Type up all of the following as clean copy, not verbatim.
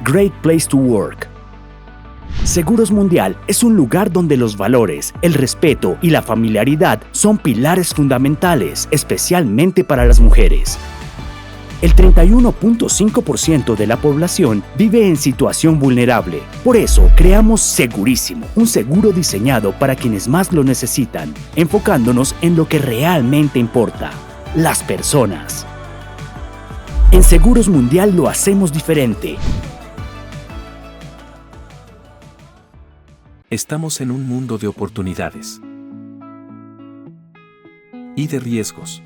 Great Place to Work. Seguros Mundial es un lugar donde los valores, el respeto y la familiaridad son pilares fundamentales, especialmente para las mujeres. El 31.5% de la población vive en situación vulnerable. Por eso, creamos Segurísimo, un seguro diseñado para quienes más lo necesitan, enfocándonos en lo que realmente importa: las personas. En Seguros Mundial lo hacemos diferente. Estamos en un mundo de oportunidades y de riesgos.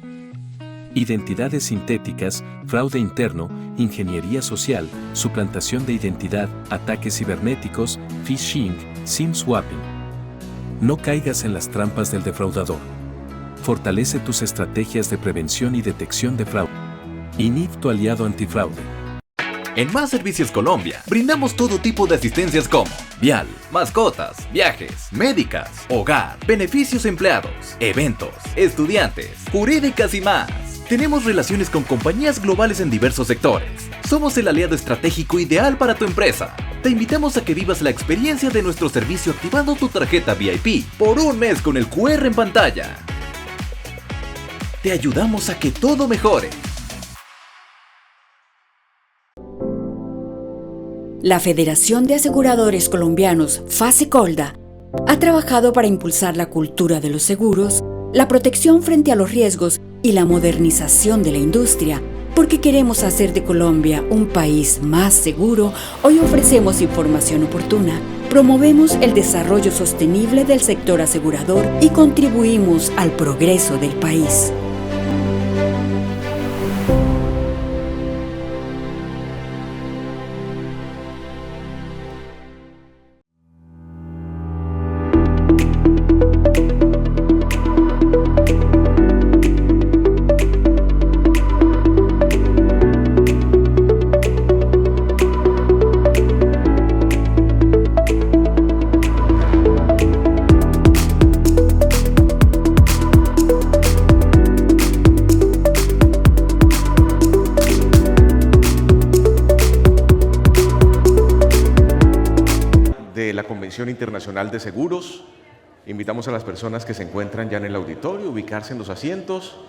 Identidades sintéticas, fraude interno, ingeniería social, suplantación de identidad, ataques cibernéticos, phishing, SIM swapping. No caigas en las trampas del defraudador. Fortalece tus estrategias de prevención y detección de fraude. INIF, tu aliado antifraude. En Más Servicios Colombia, brindamos todo tipo de asistencias como vial, mascotas, viajes, médicas, hogar, beneficios empleados, eventos, estudiantes, jurídicas y más. Tenemos relaciones con compañías globales en diversos sectores. Somos el aliado estratégico ideal para tu empresa. Te invitamos a que vivas la experiencia de nuestro servicio activando tu tarjeta VIP por un mes con el QR en pantalla. Te ayudamos a que todo mejore. La Federación de Aseguradores Colombianos, FASECOLDA, ha trabajado para impulsar la cultura de los seguros, la protección frente a los riesgos y la modernización de la industria. Porque queremos hacer de Colombia un país más seguro, hoy ofrecemos información oportuna, promovemos el desarrollo sostenible del sector asegurador y contribuimos al progreso del país. De la Convención Internacional de Seguros. Invitamos a las personas que se encuentran ya en el auditorio a ubicarse en los asientos.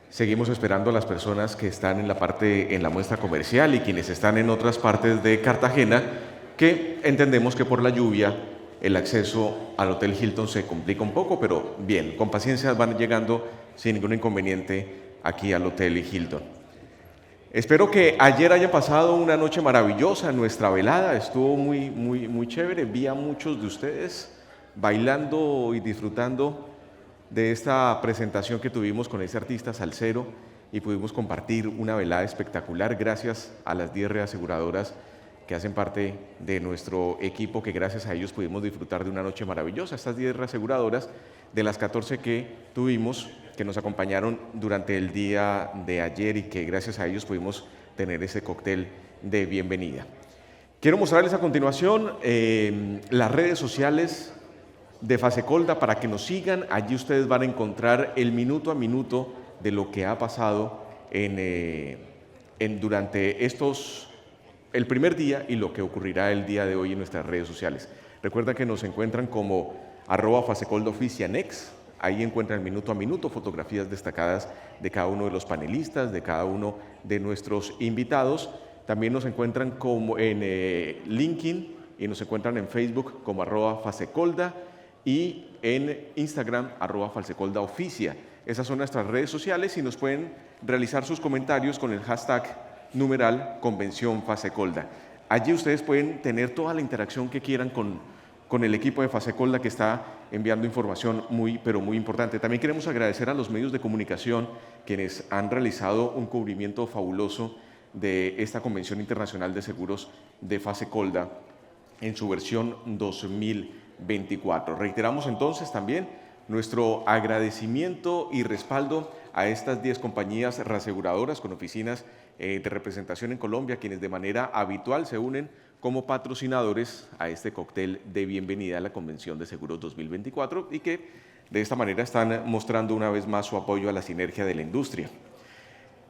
Seguimos esperando a las personas que están en la muestra comercial y quienes están en otras partes de Cartagena, que entendemos que por la lluvia el acceso al Hotel Hilton se complica un poco, pero bien, con paciencia van llegando sin ningún inconveniente aquí al Hotel Hilton. Espero que ayer haya pasado una noche maravillosa. Nuestra velada estuvo muy chévere. Vi a muchos de ustedes bailando y disfrutando de esta presentación que tuvimos con ese artista salsero y pudimos compartir una velada espectacular gracias a las 10 reaseguradoras que hacen parte de nuestro equipo, que gracias a ellos pudimos disfrutar de una noche maravillosa. Estas 10 reaseguradoras, de las 14 que tuvimos, que nos acompañaron durante el día de ayer y que gracias a ellos pudimos tener ese cóctel de bienvenida. Quiero mostrarles a continuación las redes sociales de FASECOLDA para que nos sigan. Allí ustedes van a encontrar el minuto a minuto de lo que ha pasado durante el primer día y lo que ocurrirá el día de hoy en nuestras redes sociales. Recuerda que nos encuentran como @FASECOLDAOFICIANEX. Ahí encuentran minuto a minuto fotografías destacadas de cada uno de los panelistas, de cada uno de nuestros invitados. También nos encuentran como en LinkedIn y nos encuentran en Facebook como @FASECOLDA y en Instagram @FASECOLDAOFICIA. Esas son nuestras redes sociales y nos pueden realizar sus comentarios con el hashtag #Convención FASECOLDA. Allí ustedes pueden tener toda la interacción que quieran con el equipo de FASECOLDA, que está enviando información pero muy importante. También queremos agradecer a los medios de comunicación quienes han realizado un cubrimiento fabuloso de esta Convención Internacional de Seguros de FASECOLDA en su versión 2024. Reiteramos entonces también nuestro agradecimiento y respaldo a estas 10 compañías reaseguradoras con oficinas de representación en Colombia, quienes de manera habitual se unen como patrocinadores a este cóctel de bienvenida a la Convención de Seguros 2024 y que de esta manera están mostrando una vez más su apoyo a la sinergia de la industria.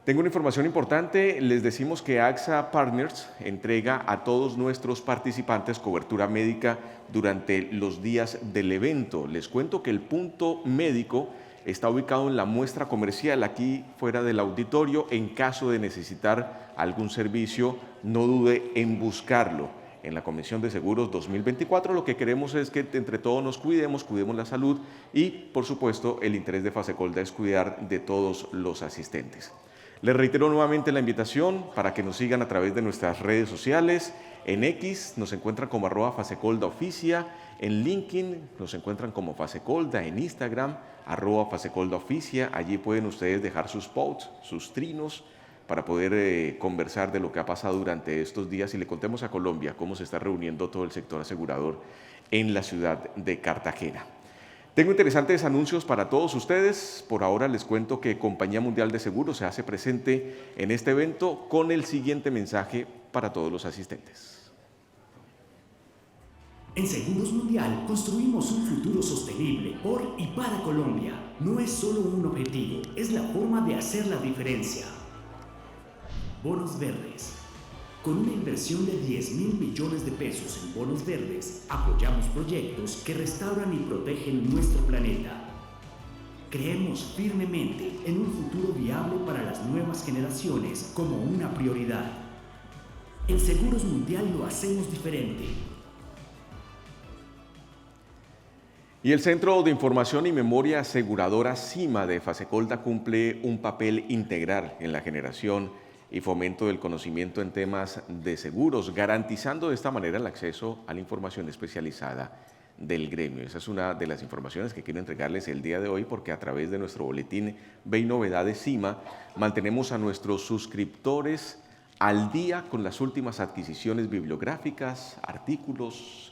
Tengo una información importante, les decimos que AXA Partners entrega a todos nuestros participantes cobertura médica durante los días del evento. Les cuento que el punto médico está ubicado en la muestra comercial, aquí fuera del auditorio. En caso de necesitar algún servicio, no dude en buscarlo. En la Comisión de Seguros 2024 lo que queremos es que entre todos nos cuidemos la salud y, por supuesto, el interés de Fasecolda es cuidar de todos los asistentes. Les reitero nuevamente la invitación para que nos sigan a través de nuestras redes sociales. En X nos encuentran como @FasecoldaOficia, en LinkedIn nos encuentran como Fasecolda, en Instagram @FasecoldaOficia. Allí pueden ustedes dejar sus posts, sus trinos, para poder conversar de lo que ha pasado durante estos días y le contemos a Colombia cómo se está reuniendo todo el sector asegurador en la ciudad de Cartagena. Tengo interesantes anuncios para todos ustedes. Por ahora les cuento que Compañía Mundial de Seguros se hace presente en este evento con el siguiente mensaje para todos los asistentes. En Seguros Mundial construimos un futuro sostenible por y para Colombia. No es solo un objetivo, es la forma de hacer la diferencia. Bonos verdes. Con una inversión de 10.000 millones de pesos en bonos verdes, apoyamos proyectos que restauran y protegen nuestro planeta. Creemos firmemente en un futuro viable para las nuevas generaciones como una prioridad. En Seguros Mundial lo hacemos diferente. Y el Centro de Información y Memoria Aseguradora CIMA de Fasecolda cumple un papel integral en la generación y fomento del conocimiento en temas de seguros, garantizando de esta manera el acceso a la información especializada del gremio. Esa es una de las informaciones que quiero entregarles el día de hoy, porque a través de nuestro boletín Ve y Novedades CIMA mantenemos a nuestros suscriptores al día con las últimas adquisiciones bibliográficas, artículos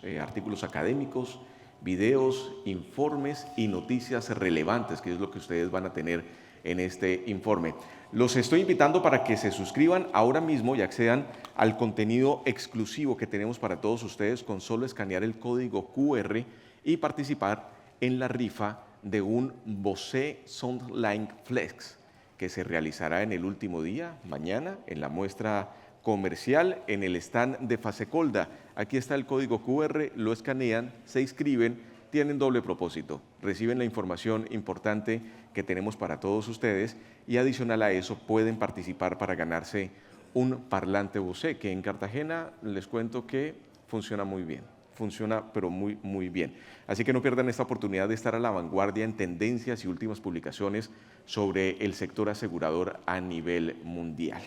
académicos, videos, informes y noticias relevantes, que es lo que ustedes van a tener en este informe. Los estoy invitando para que se suscriban ahora mismo y accedan al contenido exclusivo que tenemos para todos ustedes con solo escanear el código QR y participar en la rifa de un Bose Soundline Flex que se realizará en el último día, mañana, en la muestra comercial, en el stand de Fasecolda. Aquí está el código QR, lo escanean, se inscriben, tienen doble propósito. Reciben la información importante que tenemos para todos ustedes y adicional a eso pueden participar para ganarse un parlante Bose, que en Cartagena les cuento que funciona muy bien. Funciona pero muy bien. Así que no pierdan esta oportunidad de estar a la vanguardia en tendencias y últimas publicaciones sobre el sector asegurador a nivel mundial.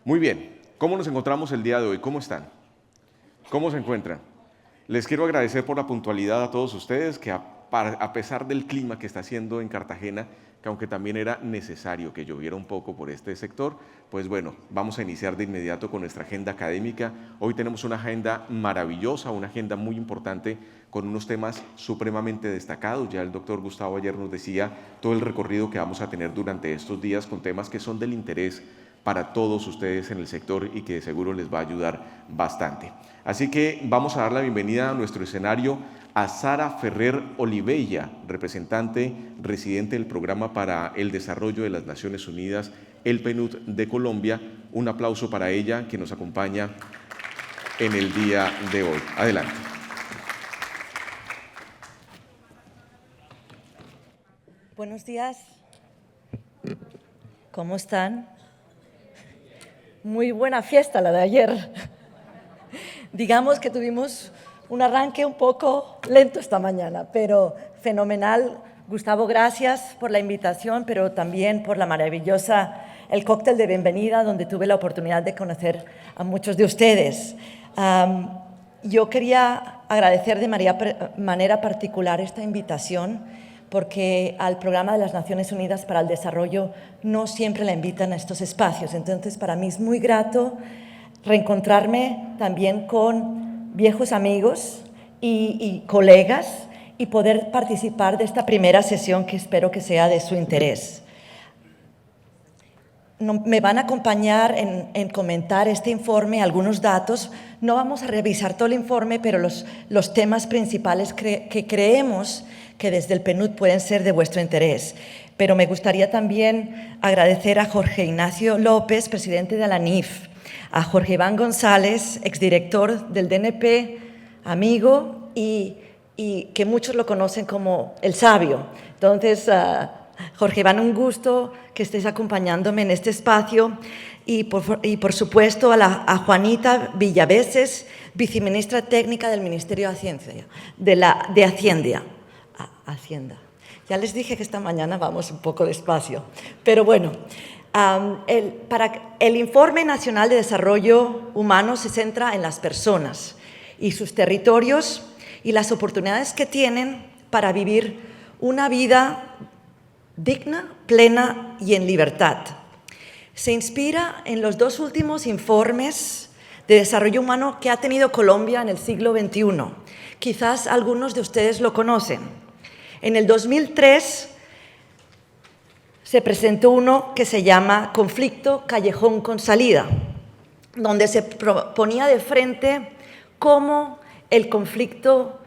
Muy bien, ¿cómo nos encontramos el día de hoy? ¿Cómo están? ¿Cómo se encuentran? Les quiero agradecer por la puntualidad a todos ustedes, que a pesar del clima que está haciendo en Cartagena, que aunque también era necesario que lloviera un poco por este sector, pues bueno, vamos a iniciar de inmediato con nuestra agenda académica. Hoy tenemos una agenda maravillosa, una agenda muy importante con unos temas supremamente destacados. Ya el doctor Gustavo ayer nos decía todo el recorrido que vamos a tener durante estos días con temas que son del interés para todos ustedes en el sector y que de seguro les va a ayudar bastante. Así que vamos a dar la bienvenida a nuestro escenario a Sara Ferrer Oliveira, representante residente del Programa para el Desarrollo de las Naciones Unidas, el PNUD de Colombia. Un aplauso para ella que nos acompaña en el día de hoy. Adelante. Buenos días. ¿Cómo están? Muy buena fiesta la de ayer. Digamos que tuvimos un arranque un poco lento esta mañana, pero fenomenal. Gustavo, gracias por la invitación, pero también por la el cóctel de bienvenida, donde tuve la oportunidad de conocer a muchos de ustedes. Yo quería agradecer de manera particular esta invitación, porque al Programa de las Naciones Unidas para el Desarrollo no siempre la invitan a estos espacios. Entonces, para mí es muy grato reencontrarme también con viejos amigos y colegas y poder participar de esta primera sesión que espero que sea de su interés. Me van a acompañar en comentar este informe, algunos datos. No vamos a revisar todo el informe, pero los temas principales que creemos que desde el PNUD pueden ser de vuestro interés. pero me gustaría también agradecer a Jorge Ignacio López, presidente de la NIF, a Jorge Iván González, exdirector del DNP, amigo, y que muchos lo conocen como el sabio. Entonces, Jorge Iván, un gusto que estés acompañándome en este espacio, y por supuesto a Juanita Villaveses, viceministra técnica del Ministerio de Hacienda. Ya les dije que esta mañana vamos un poco despacio, pero bueno, el Informe Nacional de Desarrollo Humano se centra en las personas y sus territorios y las oportunidades que tienen para vivir una vida digna, plena y en libertad. Se inspira en los dos últimos informes de desarrollo humano que ha tenido Colombia en el siglo XXI. Quizás algunos de ustedes lo conocen. En el 2003 se presentó uno que se llama Conflicto Callejón con Salida, donde se ponía de frente cómo el conflicto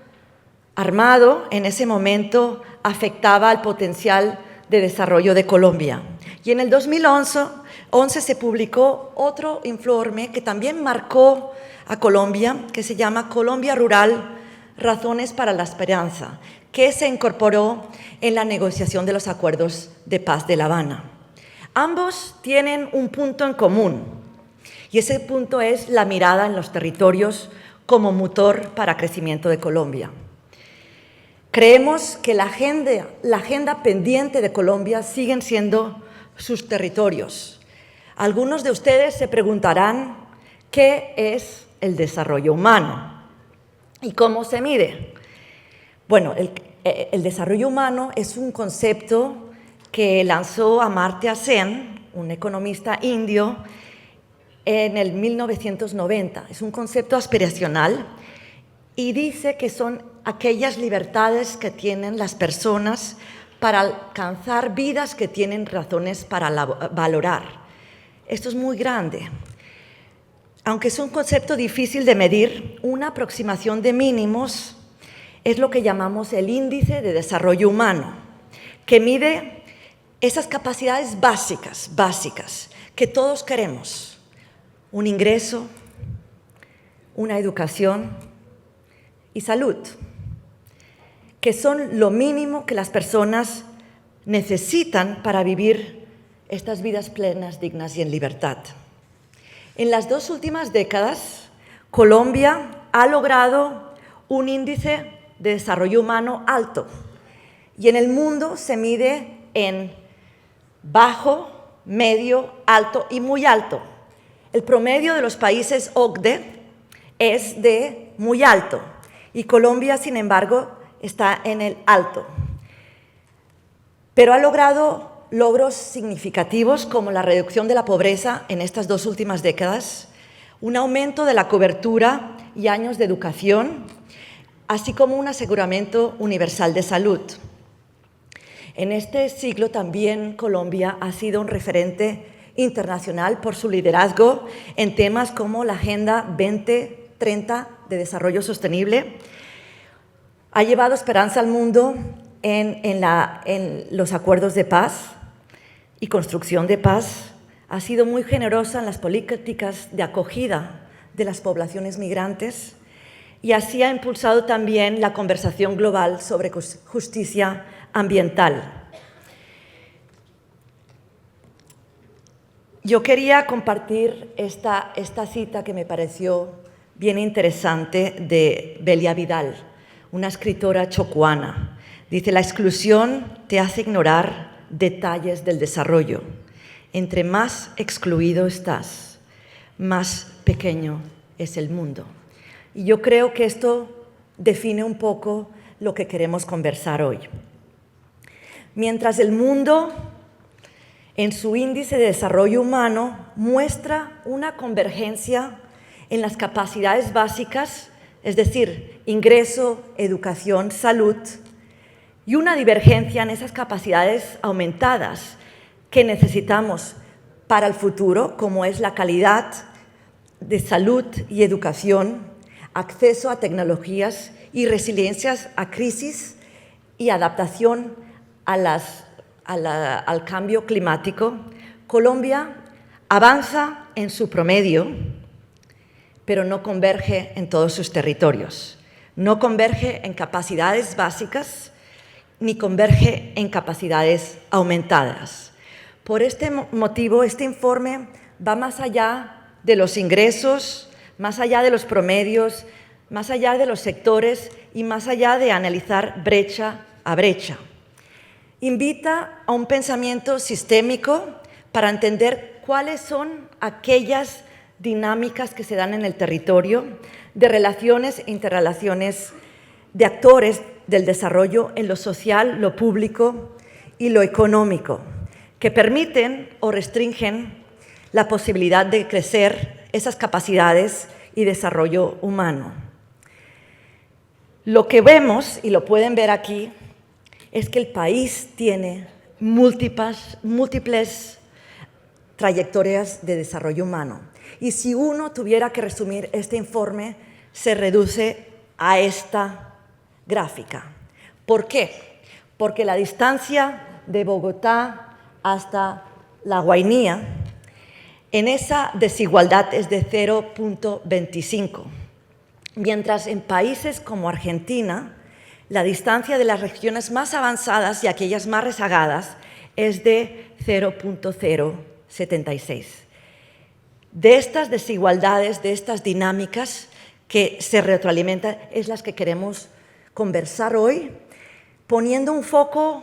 armado en ese momento afectaba al potencial de desarrollo de Colombia. Y en el 2011 se publicó otro informe que también marcó a Colombia, que se llama Colombia Rural, Razones para la Esperanza, que se incorporó en la negociación de los acuerdos de paz de La Habana. Ambos tienen un punto en común, y ese punto es la mirada en los territorios como motor para crecimiento de Colombia. Creemos que la agenda pendiente de Colombia siguen siendo sus territorios. Algunos de ustedes se preguntarán qué es el desarrollo humano y cómo se mide. Bueno, el desarrollo humano es un concepto que lanzó Amartya Sen, un economista indio, en el 1990. Es un concepto aspiracional y dice que son aquellas libertades que tienen las personas para alcanzar vidas que tienen razones para valorar. Esto es muy grande. Aunque es un concepto difícil de medir, una aproximación de mínimos es lo que llamamos el índice de desarrollo humano, que mide esas capacidades básicas que todos queremos: un ingreso, una educación y salud, que son lo mínimo que las personas necesitan para vivir estas vidas plenas, dignas y en libertad. En las 2 últimas décadas, Colombia ha logrado un índice de desarrollo humano alto, y en el mundo se mide en bajo, medio, alto y muy alto. El promedio de los países OCDE es de muy alto, y Colombia, sin embargo, está en el alto. Pero ha logrado logros significativos como la reducción de la pobreza en estas 2 últimas décadas, un aumento de la cobertura y años de educación, así como un aseguramiento universal de salud. En este siglo también Colombia ha sido un referente internacional por su liderazgo en temas como la Agenda 2030 de Desarrollo Sostenible. Ha llevado esperanza al mundo en los acuerdos de paz y construcción de paz. Ha sido muy generosa en las políticas de acogida de las poblaciones migrantes, y así ha impulsado también la conversación global sobre justicia ambiental. Yo quería compartir esta cita que me pareció bien interesante de Belia Vidal, una escritora chocuana. Dice: la exclusión te hace ignorar detalles del desarrollo. Entre más excluido estás, más pequeño es el mundo. Y yo creo que esto define un poco lo que queremos conversar hoy. Mientras el mundo, en su índice de desarrollo humano, muestra una convergencia en las capacidades básicas, es decir, ingreso, educación, salud, y una divergencia en esas capacidades aumentadas que necesitamos para el futuro, como es la calidad de salud y educación, acceso a tecnologías y resiliencias a crisis y adaptación a al cambio climático, Colombia avanza en su promedio, pero no converge en todos sus territorios. No converge en capacidades básicas ni converge en capacidades aumentadas. Por este motivo, este informe va más allá de los ingresos, más allá de los promedios, más allá de los sectores y más allá de analizar brecha a brecha. Invita a un pensamiento sistémico para entender cuáles son aquellas dinámicas que se dan en el territorio, de relaciones e interrelaciones de actores del desarrollo en lo social, lo público y lo económico, que permiten o restringen la posibilidad de crecer esas capacidades y desarrollo humano. Lo que vemos, y lo pueden ver aquí, es que el país tiene múltiples trayectorias de desarrollo humano. Y si uno tuviera que resumir este informe, se reduce a esta gráfica. ¿Por qué? Porque la distancia de Bogotá hasta La Guainía, en esa desigualdad es de 0.25, mientras en países como Argentina, la distancia de las regiones más avanzadas y aquellas más rezagadas es de 0.076. De estas desigualdades, de estas dinámicas que se retroalimentan, es las que queremos conversar hoy, poniendo un foco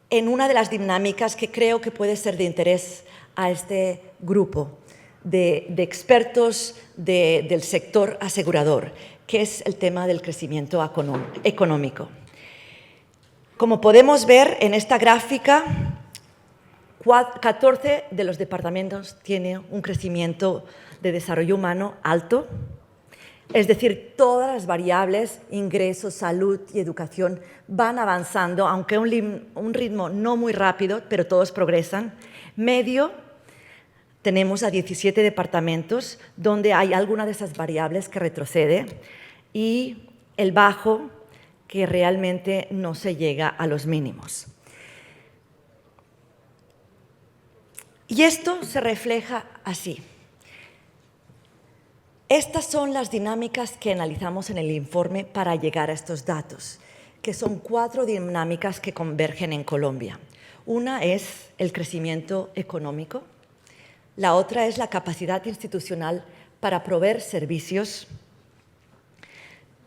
en una de las dinámicas que creo que puede ser de interés a este grupo de expertos del sector asegurador, que es el tema del crecimiento económico. Como podemos ver en esta gráfica, 14 de los departamentos tienen un crecimiento de desarrollo humano alto, es decir, todas las variables, ingresos, salud y educación, van avanzando, aunque a un ritmo no muy rápido, pero todos progresan. Medio, tenemos a 17 departamentos donde hay alguna de esas variables que retrocede, y el bajo, que realmente no se llega a los mínimos. Y esto se refleja así. Estas son las dinámicas que analizamos en el informe para llegar a estos datos, que son 4 dinámicas que convergen en Colombia. Una es el crecimiento económico, la otra es la capacidad institucional para proveer servicios,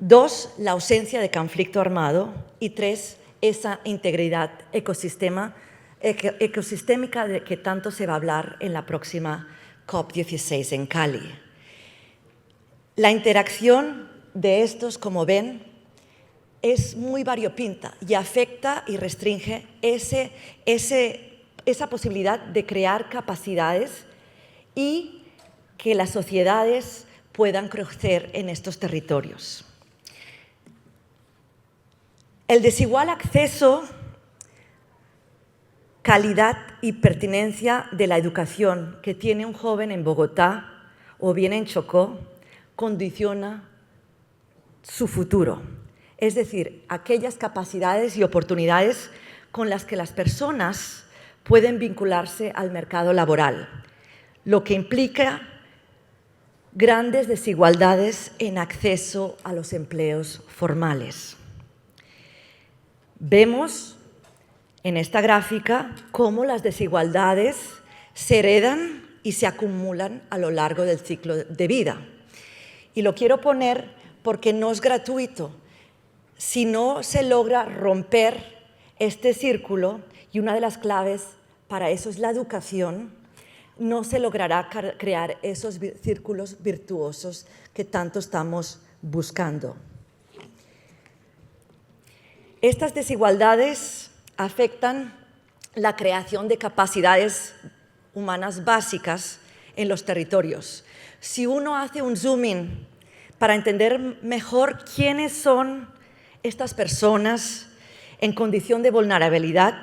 2, la ausencia de conflicto armado, y 3, esa integridad ecosistémica de que tanto se va a hablar en la próxima COP16 en Cali. La interacción de estos, como ven, es muy variopinta y afecta y restringe esa posibilidad de crear capacidades y que las sociedades puedan crecer en estos territorios. El desigual acceso, calidad y pertinencia de la educación que tiene un joven en Bogotá o bien en Chocó condiciona su futuro, es decir, aquellas capacidades y oportunidades con las que las personas pueden vincularse al mercado laboral, lo que implica grandes desigualdades en acceso a los empleos formales. Vemos en esta gráfica cómo las desigualdades se heredan y se acumulan a lo largo del ciclo de vida. Y lo quiero poner porque no es gratuito. Si no se logra romper este círculo, y una de las claves para eso es la educación, no se logrará crear esos círculos virtuosos que tanto estamos buscando. Estas desigualdades afectan la creación de capacidades humanas básicas en los territorios. Si uno hace un zoom in para entender mejor quiénes son estas personas en condición de vulnerabilidad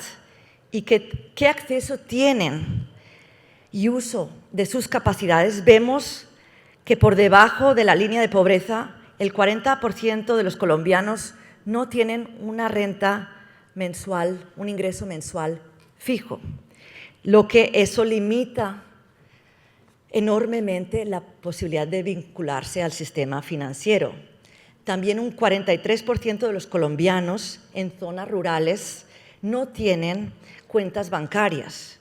y qué acceso tienen y uso de sus capacidades, vemos que por debajo de la línea de pobreza, el 40% de los colombianos no tienen una renta mensual, un ingreso mensual fijo, lo que eso limita enormemente la posibilidad de vincularse al sistema financiero. También un 43% de los colombianos en zonas rurales no tienen cuentas bancarias.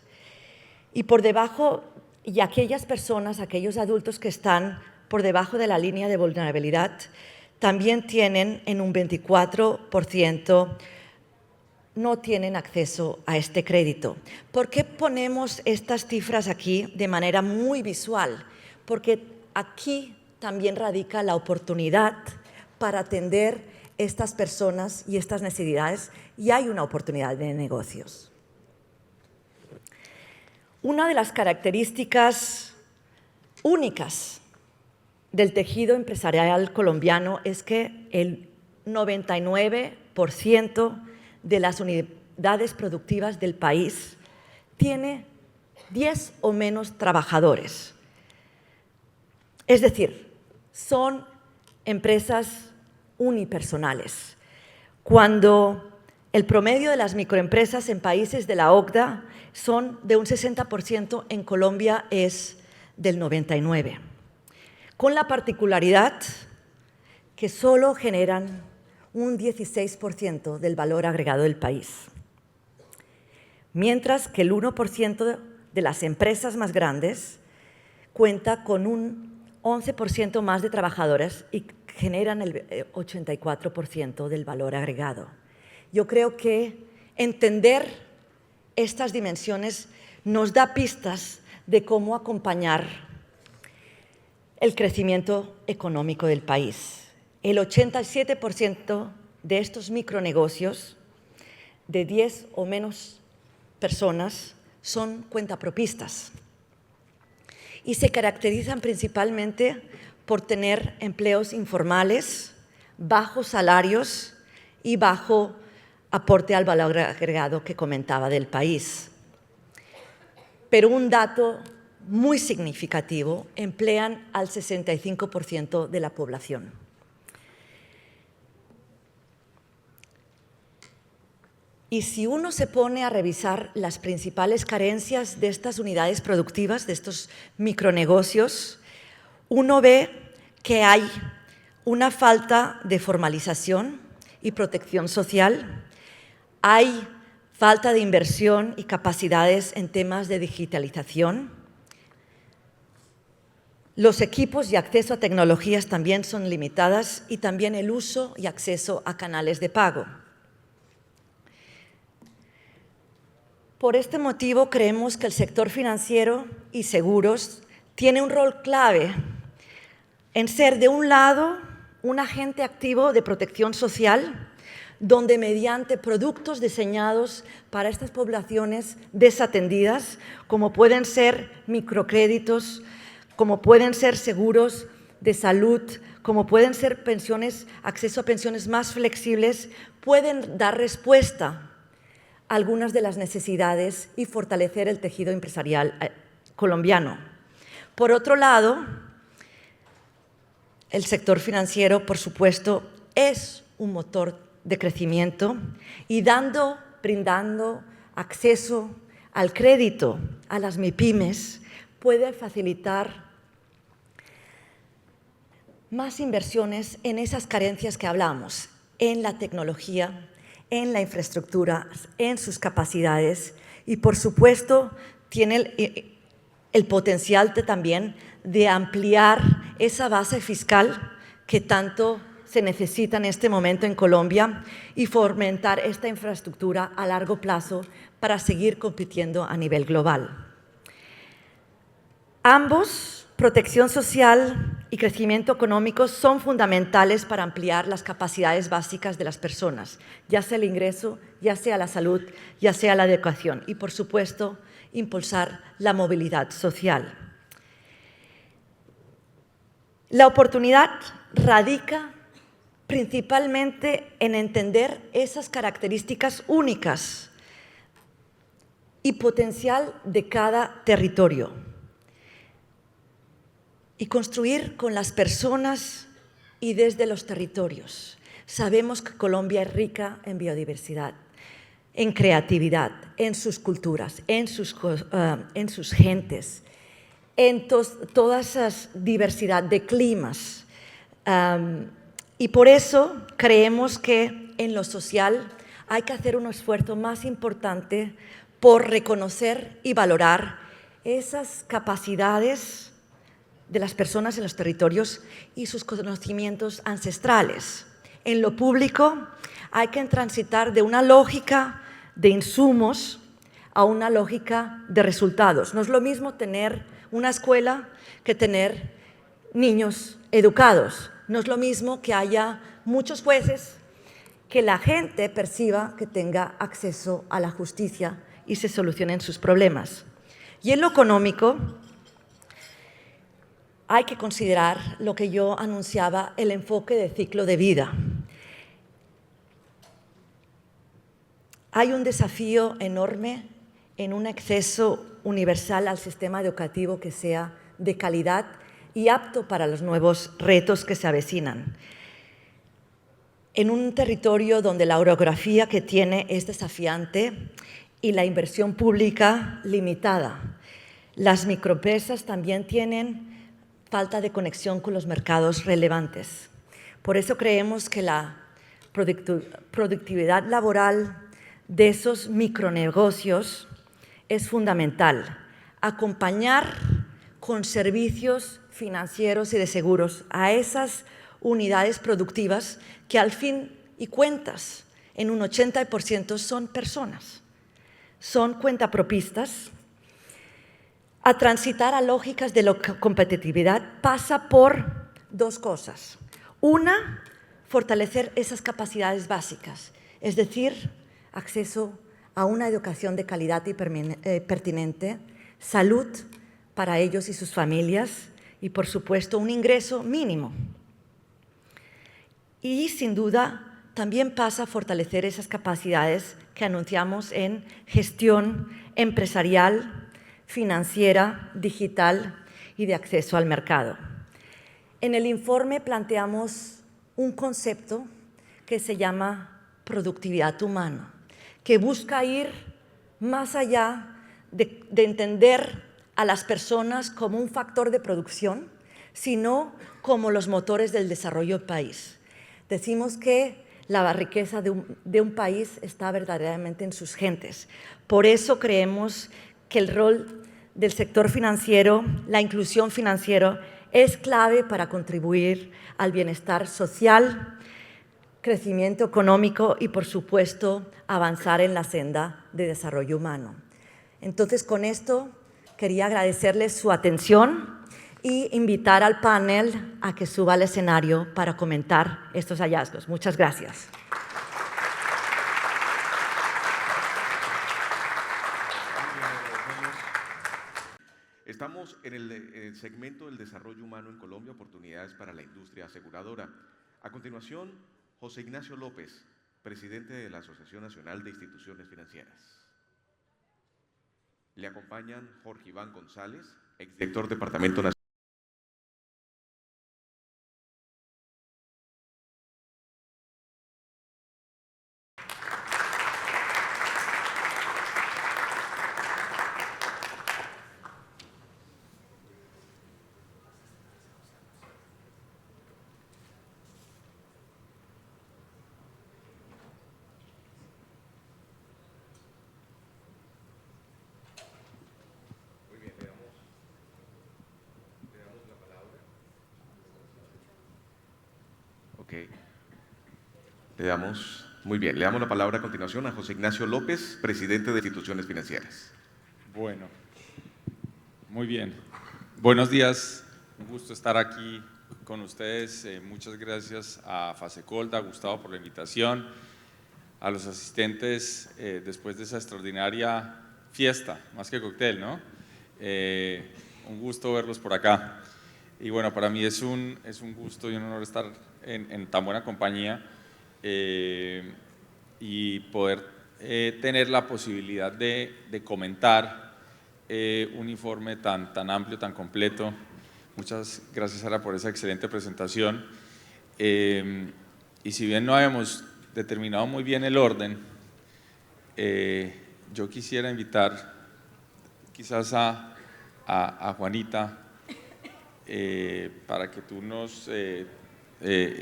Y por debajo, y aquellas personas, aquellos adultos que están por debajo de la línea de vulnerabilidad, también tienen en un 24% no tienen acceso a este crédito. ¿Por qué ponemos estas cifras aquí de manera muy visual? Porque aquí también radica la oportunidad para atender estas personas y estas necesidades, y hay una oportunidad de negocios. Una de las características únicas del tejido empresarial colombiano es que el 99% de las unidades productivas del país tiene 10 o menos trabajadores. Es decir, son empresas unipersonales. Cuando el promedio de las microempresas en países de la OCDE son de un 60%, en Colombia es del 99%. Con la particularidad que solo generan un 16% del valor agregado del país, mientras que el 1% de las empresas más grandes cuenta con un 11% más de trabajadores y generan el 84% del valor agregado. Yo creo que entender estas dimensiones nos da pistas de cómo acompañar el crecimiento económico del país. El 87% de estos micronegocios de 10 o menos personas son cuentapropistas y se caracterizan principalmente por tener empleos informales, bajos salarios y bajo aporte al valor agregado que comentaba del país. Pero un dato muy significativo, emplean al 65% de la población. Y si uno se pone a revisar las principales carencias de estas unidades productivas, de estos micronegocios, uno ve que hay una falta de formalización y protección social, hay falta de inversión y capacidades en temas de digitalización. Los equipos y acceso a tecnologías también son limitadas y también el uso y acceso a canales de pago. Por este motivo, creemos que el sector financiero y seguros tiene un rol clave en ser, de un lado, un agente activo de protección social, donde mediante productos diseñados para estas poblaciones desatendidas, como pueden ser microcréditos, como pueden ser seguros de salud, como pueden ser pensiones, acceso a pensiones más flexibles, pueden dar respuesta a algunas de las necesidades y fortalecer el tejido empresarial colombiano. Por otro lado, el sector financiero, por supuesto, es un motor de crecimiento y brindando acceso al crédito a las MIPYMES puede facilitar más inversiones en esas carencias que hablamos, en la tecnología, en la infraestructura, en sus capacidades y, por supuesto, tiene el potencial también de ampliar esa base fiscal que tanto se necesita en este momento en Colombia y fomentar esta infraestructura a largo plazo para seguir compitiendo a nivel global. Ambos, protección social y crecimiento económico, son fundamentales para ampliar las capacidades básicas de las personas, ya sea el ingreso, ya sea la salud, ya sea la educación y, por supuesto, impulsar la movilidad social. La oportunidad radica principalmente en entender esas características únicas y potencial de cada territorio y construir con las personas y desde los territorios. Sabemos que Colombia es rica en biodiversidad. en creatividad, en sus culturas, en sus gentes, en toda esa diversidad de climas. Y por eso creemos que en lo social hay que hacer un esfuerzo más importante por reconocer y valorar esas capacidades de las personas en los territorios y sus conocimientos ancestrales. En lo público hay que transitar de una lógica de insumos a una lógica de resultados. No es lo mismo tener una escuela que tener niños educados. No es lo mismo que haya muchos jueces, que la gente perciba que tenga acceso a la justicia y se solucionen sus problemas. Y en lo económico hay que considerar lo que yo anunciaba, el enfoque de ciclo de vida. Hay un desafío enorme en un acceso universal al sistema educativo que sea de calidad y apto para los nuevos retos que se avecinan. En un territorio donde la orografía que tiene es desafiante y la inversión pública limitada, las microempresas también tienen falta de conexión con los mercados relevantes. Por eso creemos que la productividad laboral de esos micronegocios es fundamental. Acompañar con servicios financieros y de seguros a esas unidades productivas que al fin y cuentas en un 80% son personas, son cuentapropistas. A transitar a lógicas de la competitividad pasa por dos cosas. Una, fortalecer esas capacidades básicas, es decir, acceso a una educación de calidad y pertinente, salud para ellos y sus familias y, por supuesto, un ingreso mínimo. Y, sin duda, también pasa a fortalecer esas capacidades que anunciamos en gestión empresarial, financiera, digital y de acceso al mercado. En el informe planteamos un concepto que se llama productividad humana, que busca ir más allá de entender a las personas como un factor de producción, sino como los motores del desarrollo del país. Decimos que la riqueza de un país está verdaderamente en sus gentes. Por eso creemos que el rol del sector financiero, la inclusión financiera, es clave para contribuir al bienestar social, crecimiento económico y, por supuesto, avanzar en la senda de desarrollo humano. Entonces, con esto quería agradecerles su atención y invitar al panel a que suba al escenario para comentar estos hallazgos. Muchas gracias. Estamos en el segmento del desarrollo humano en Colombia, oportunidades para la industria aseguradora. A continuación, José Ignacio López, presidente de la Asociación Nacional de Instituciones Financieras. Le acompañan Jorge Iván González, exdirector Departamento Nacional. Le damos la palabra a continuación a José Ignacio López, presidente de Instituciones Financieras. Bueno, muy bien. Buenos días, un gusto estar aquí con ustedes. Muchas gracias a Fasecolda, a Gustavo por la invitación, a los asistentes después de esa extraordinaria fiesta, más que cóctel, ¿no? Un gusto verlos por acá. Y bueno, para mí es un gusto y un honor estar en tan buena compañía y poder tener la posibilidad de comentar un informe tan amplio, tan completo. Muchas gracias, Sara, por esa excelente presentación. Y si bien no habíamos determinado muy bien el orden, yo quisiera invitar quizás a Juanita para que tú nos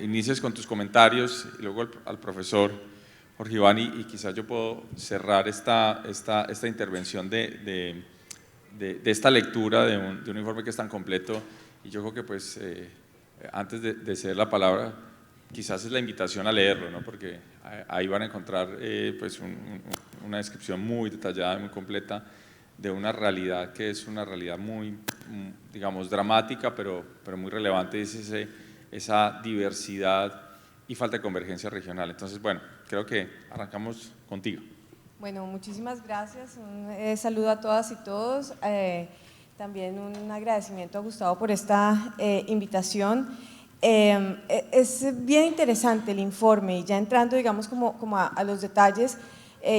inicies con tus comentarios y luego al profesor Jorge Iván y quizás yo puedo cerrar esta intervención de esta lectura de un informe que es tan completo y yo creo que pues antes de ceder la palabra quizás es la invitación a leerlo, ¿no? Porque ahí van a encontrar pues una descripción muy detallada y muy completa de una realidad que es una realidad muy, digamos, dramática, pero muy relevante, es esa diversidad y falta de convergencia regional. Entonces, bueno, creo que arrancamos contigo. Bueno, muchísimas gracias, un saludo a todas y todos, también un agradecimiento a Gustavo por esta invitación. Es bien interesante el informe y ya entrando, digamos, como a los detalles,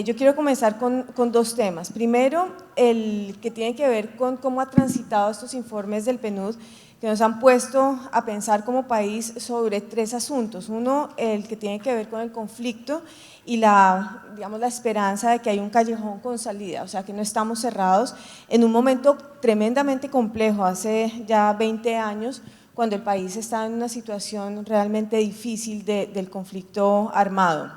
yo quiero comenzar con dos temas. Primero, el que tiene que ver con cómo ha transitado estos informes del PNUD, que nos han puesto a pensar como país sobre tres asuntos. Uno, el que tiene que ver con el conflicto y digamos, la esperanza de que hay un callejón con salida, o sea, que no estamos cerrados en un momento tremendamente complejo, hace ya 20 años, cuando el país está en una situación realmente difícil del conflicto armado.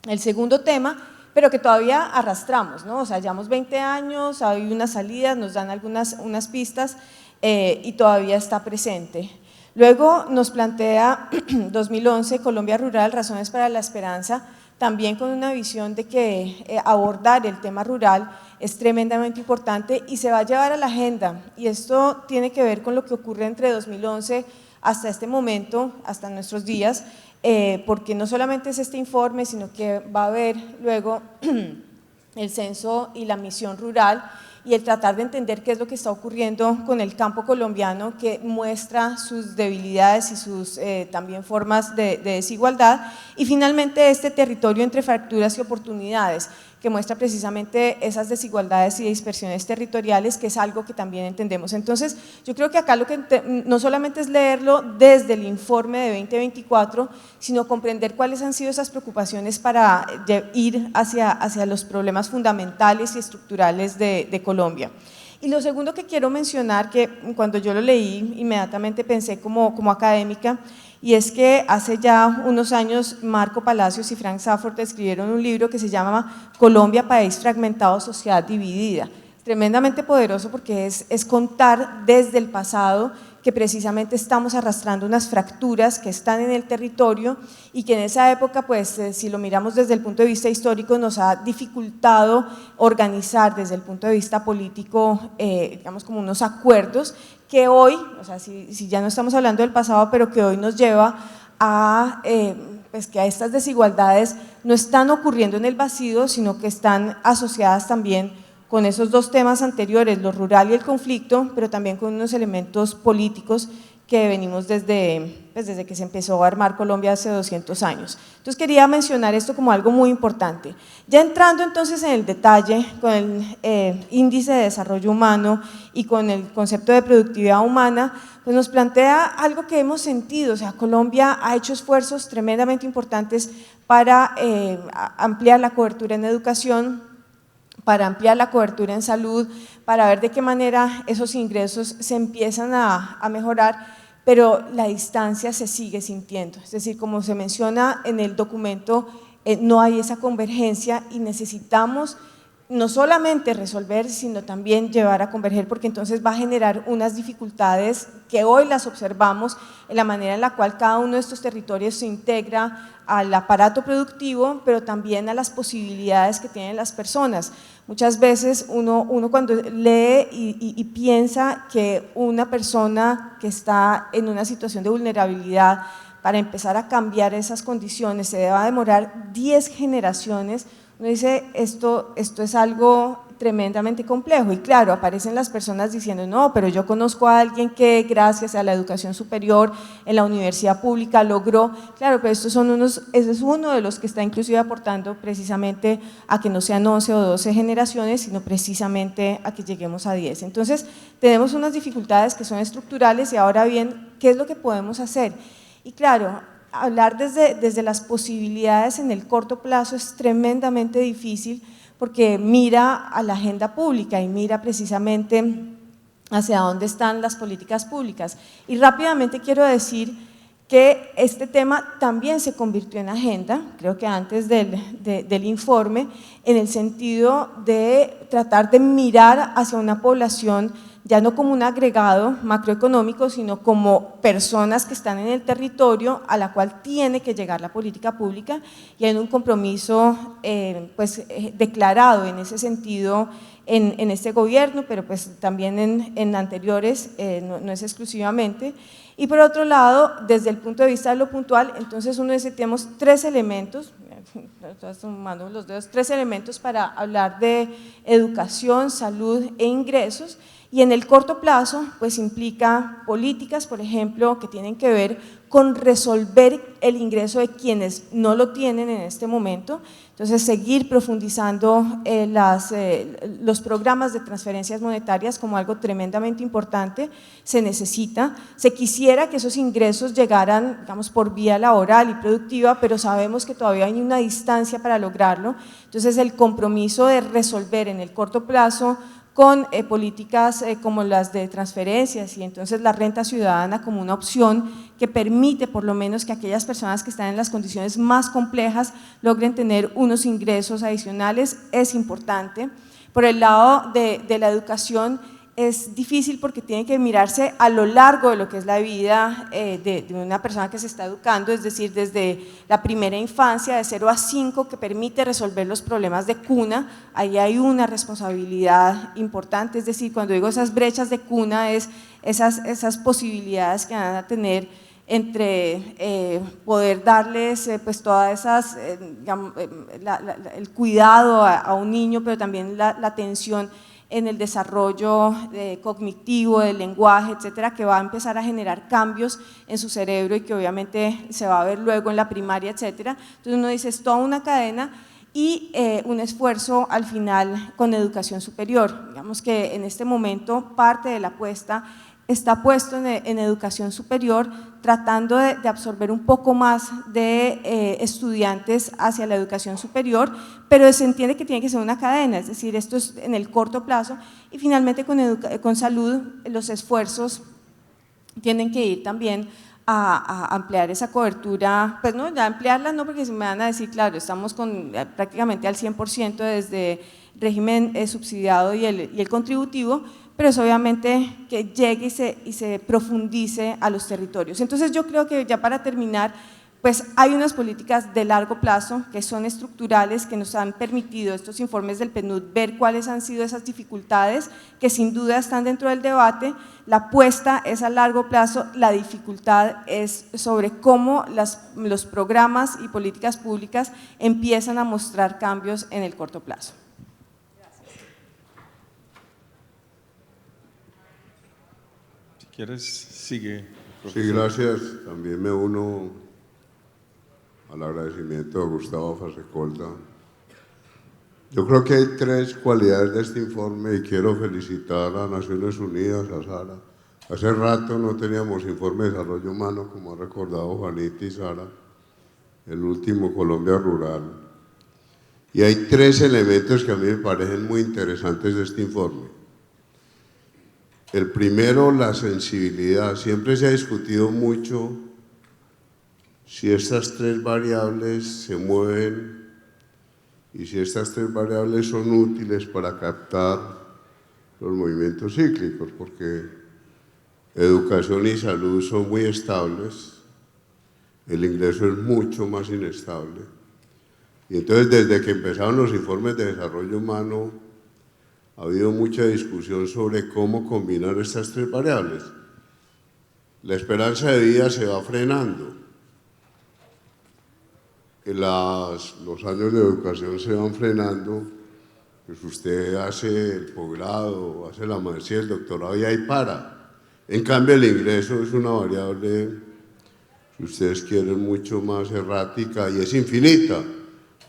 El segundo tema, pero que todavía arrastramos, ¿no? O sea, llevamos 20 años, hay unas salidas, nos dan unas pistas y todavía está presente. Luego nos plantea 2011 Colombia Rural, Razones para la Esperanza, también con una visión de que abordar el tema rural es tremendamente importante y se va a llevar a la agenda, y esto tiene que ver con lo que ocurre entre 2011 hasta este momento, hasta nuestros días, porque no solamente es este informe, sino que va a haber luego el censo y la misión rural y el tratar de entender qué es lo que está ocurriendo con el campo colombiano, que muestra sus debilidades y sus también formas de desigualdad, y finalmente este territorio entre fracturas y oportunidades, que muestra precisamente esas desigualdades y dispersiones territoriales, que es algo que también entendemos. Entonces, yo creo que acá lo que no solamente es leerlo desde el informe de 2024, sino comprender cuáles han sido esas preocupaciones para ir hacia los problemas fundamentales y estructurales de Colombia. Y lo segundo que quiero mencionar, que cuando yo lo leí inmediatamente pensé como académica, y es que hace ya unos años Marco Palacios y Frank Safford escribieron un libro que se llama Colombia, país fragmentado, sociedad dividida. Tremendamente poderoso porque es contar desde el pasado que precisamente estamos arrastrando unas fracturas que están en el territorio y que en esa época, pues si lo miramos desde el punto de vista histórico, nos ha dificultado organizar desde el punto de vista político, digamos, como unos acuerdos que hoy, o sea, si ya no estamos hablando del pasado, pero que hoy nos lleva a pues que a estas desigualdades no están ocurriendo en el vacío, sino que están asociadas también con esos dos temas anteriores, lo rural y el conflicto, pero también con unos elementos políticos que venimos desde que se empezó a armar Colombia hace 200 años. Entonces quería mencionar esto como algo muy importante. Ya entrando entonces en el detalle con el índice de desarrollo humano y con el concepto de productividad humana, pues nos plantea algo que hemos sentido, o sea, Colombia ha hecho esfuerzos tremendamente importantes para ampliar la cobertura en educación, para ampliar la cobertura en salud, para ver de qué manera esos ingresos se empiezan a mejorar, pero la distancia se sigue sintiendo. Es decir, como se menciona en el documento, no hay esa convergencia y necesitamos no solamente resolver, sino también llevar a converger, porque entonces va a generar unas dificultades que hoy las observamos en la manera en la cual cada uno de estos territorios se integra al aparato productivo, pero también a las posibilidades que tienen las personas. Muchas veces uno cuando lee y piensa que una persona que está en una situación de vulnerabilidad, para empezar a cambiar esas condiciones se va a demorar 10 generaciones, uno dice, esto es algo tremendamente complejo, y claro, aparecen las personas diciendo, no, pero yo conozco a alguien que gracias a la educación superior en la universidad pública logró, claro, pero ese es uno de los que está inclusive aportando precisamente a que no sean 11 o 12 generaciones, sino precisamente a que lleguemos a 10. Entonces, tenemos unas dificultades que son estructurales, y ahora bien, ¿qué es lo que podemos hacer? Y claro, hablar desde las posibilidades en el corto plazo es tremendamente difícil, porque mira a la agenda pública y mira precisamente hacia dónde están las políticas públicas. Y rápidamente quiero decir que este tema también se convirtió en agenda, creo que antes del informe, en el sentido de tratar de mirar hacia una población ya no como un agregado macroeconómico, sino como personas que están en el territorio a la cual tiene que llegar la política pública, y hay un compromiso declarado en ese sentido en este gobierno, pero pues también en anteriores, no es exclusivamente. Y por otro lado, desde el punto de vista de lo puntual, entonces uno dice, tenemos tres elementos, estoy sumando los dedos, tres elementos para hablar de educación, salud e ingresos, y en el corto plazo pues implica políticas, por ejemplo, que tienen que ver con resolver el ingreso de quienes no lo tienen en este momento. Entonces, seguir profundizando los programas de transferencias monetarias como algo tremendamente importante, se necesita. Se quisiera que esos ingresos llegaran, digamos, por vía laboral y productiva, pero sabemos que todavía hay una distancia para lograrlo. Entonces, el compromiso de resolver en el corto plazo con políticas como las de transferencias y entonces la renta ciudadana como una opción que permite por lo menos que aquellas personas que están en las condiciones más complejas logren tener unos ingresos adicionales, es importante. Por el lado de la educación es difícil porque tiene que mirarse a lo largo de lo que es la vida de una persona que se está educando, es decir, desde la primera infancia de 0 a 5, que permite resolver los problemas de cuna. Ahí hay una responsabilidad importante, es decir, cuando digo esas brechas de cuna es esas posibilidades que van a tener entre poder darles pues todas esas, el cuidado a un niño, pero también la atención en el desarrollo cognitivo, del lenguaje, etcétera, que va a empezar a generar cambios en su cerebro y que obviamente se va a ver luego en la primaria, etcétera. Entonces uno dice, es toda una cadena y un esfuerzo al final con educación superior. Digamos que en este momento parte de la apuesta está puesto en educación superior, tratando de absorber un poco más de estudiantes hacia la educación superior, pero se entiende que tiene que ser una cadena, es decir, esto es en el corto plazo. Y finalmente con salud, los esfuerzos tienen que ir también a ampliar esa cobertura, pues no, ya ampliarla no, porque se me van a decir, claro, estamos prácticamente al 100% desde régimen subsidiado y el contributivo, pero es obviamente que llegue y se profundice a los territorios. Entonces yo creo que ya para terminar, pues hay unas políticas de largo plazo que son estructurales, que nos han permitido estos informes del PNUD ver cuáles han sido esas dificultades que sin duda están dentro del debate. La apuesta es a largo plazo, la dificultad es sobre cómo los programas y políticas públicas empiezan a mostrar cambios en el corto plazo. ¿Quieres? Sigue, profesor. Sí, gracias. También me uno al agradecimiento a Gustavo Fasecolda. Yo creo que hay tres cualidades de este informe y quiero felicitar a Naciones Unidas, a Sara. Hace rato no teníamos informe de desarrollo humano, como ha recordado Juanita y Sara, el último Colombia Rural. Y hay tres elementos que a mí me parecen muy interesantes de este informe. El primero, la sensibilidad. Siempre se ha discutido mucho si estas tres variables se mueven y si estas tres variables son útiles para captar los movimientos cíclicos, porque educación y salud son muy estables, el ingreso es mucho más inestable. Y entonces, desde que empezaron los informes de desarrollo humano, ha habido mucha discusión sobre cómo combinar estas tres variables. La esperanza de vida se va frenando. Los años de educación se van frenando. Pues usted hace el posgrado, hace la maestría, el doctorado y ahí para. En cambio, el ingreso es una variable, si ustedes quieren, mucho más errática y es infinita.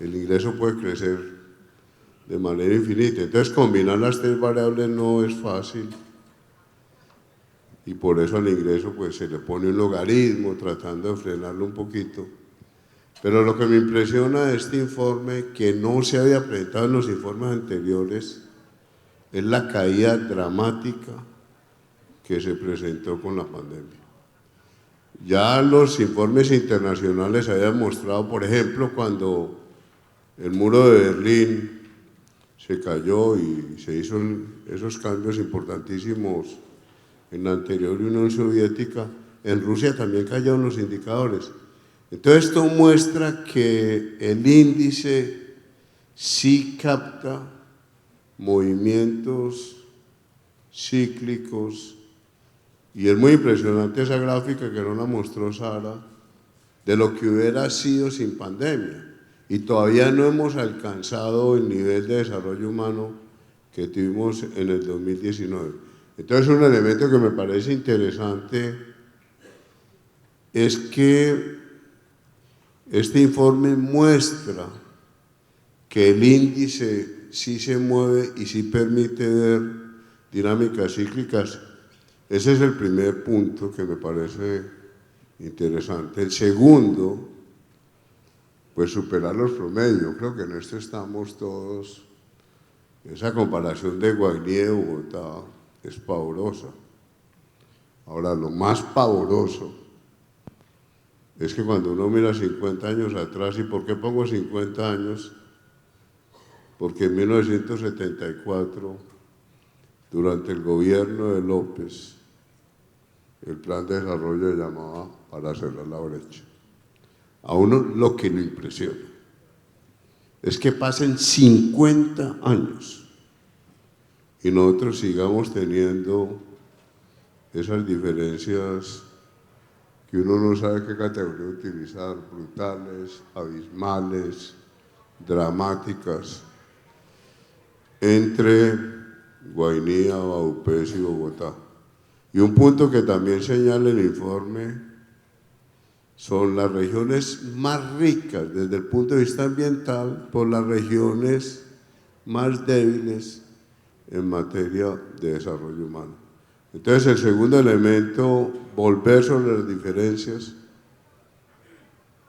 El ingreso puede crecer de manera infinita. Entonces, combinar las tres variables no es fácil y por eso al ingreso pues se le pone un logaritmo tratando de frenarlo un poquito. Pero lo que me impresiona de este informe, que no se había presentado en los informes anteriores, es la caída dramática que se presentó con la pandemia. Ya los informes internacionales habían mostrado, por ejemplo, cuando el muro de Berlín se cayó y se hizo esos cambios importantísimos en la anterior Unión Soviética, en Rusia también cayeron los indicadores. Entonces esto muestra que el índice sí capta movimientos cíclicos, y es muy impresionante esa gráfica que nos la mostró Sara, de lo que hubiera sido sin pandemia. Y todavía no hemos alcanzado el nivel de desarrollo humano que tuvimos en el 2019. Entonces, un elemento que me parece interesante es que este informe muestra que el índice sí se mueve y sí permite ver dinámicas cíclicas. Ese es el primer punto que me parece interesante. El segundo, pues superar los promedios. Creo que en esto estamos todos. Esa comparación de Guainí y Bogotá es pavorosa. Ahora, lo más pavoroso es que cuando uno mira 50 años atrás, ¿y por qué pongo 50 años? Porque en 1974, durante el gobierno de López, el plan de desarrollo llamaba para cerrar la brecha. A uno lo que lo impresiona es que pasen 50 años y nosotros sigamos teniendo esas diferencias que uno no sabe qué categoría utilizar, brutales, abismales, dramáticas, entre Guainía, Baupés y Bogotá. Y un punto que también señala el informe son las regiones más ricas desde el punto de vista ambiental por las regiones más débiles en materia de desarrollo humano. Entonces, el segundo elemento, volver sobre las diferencias.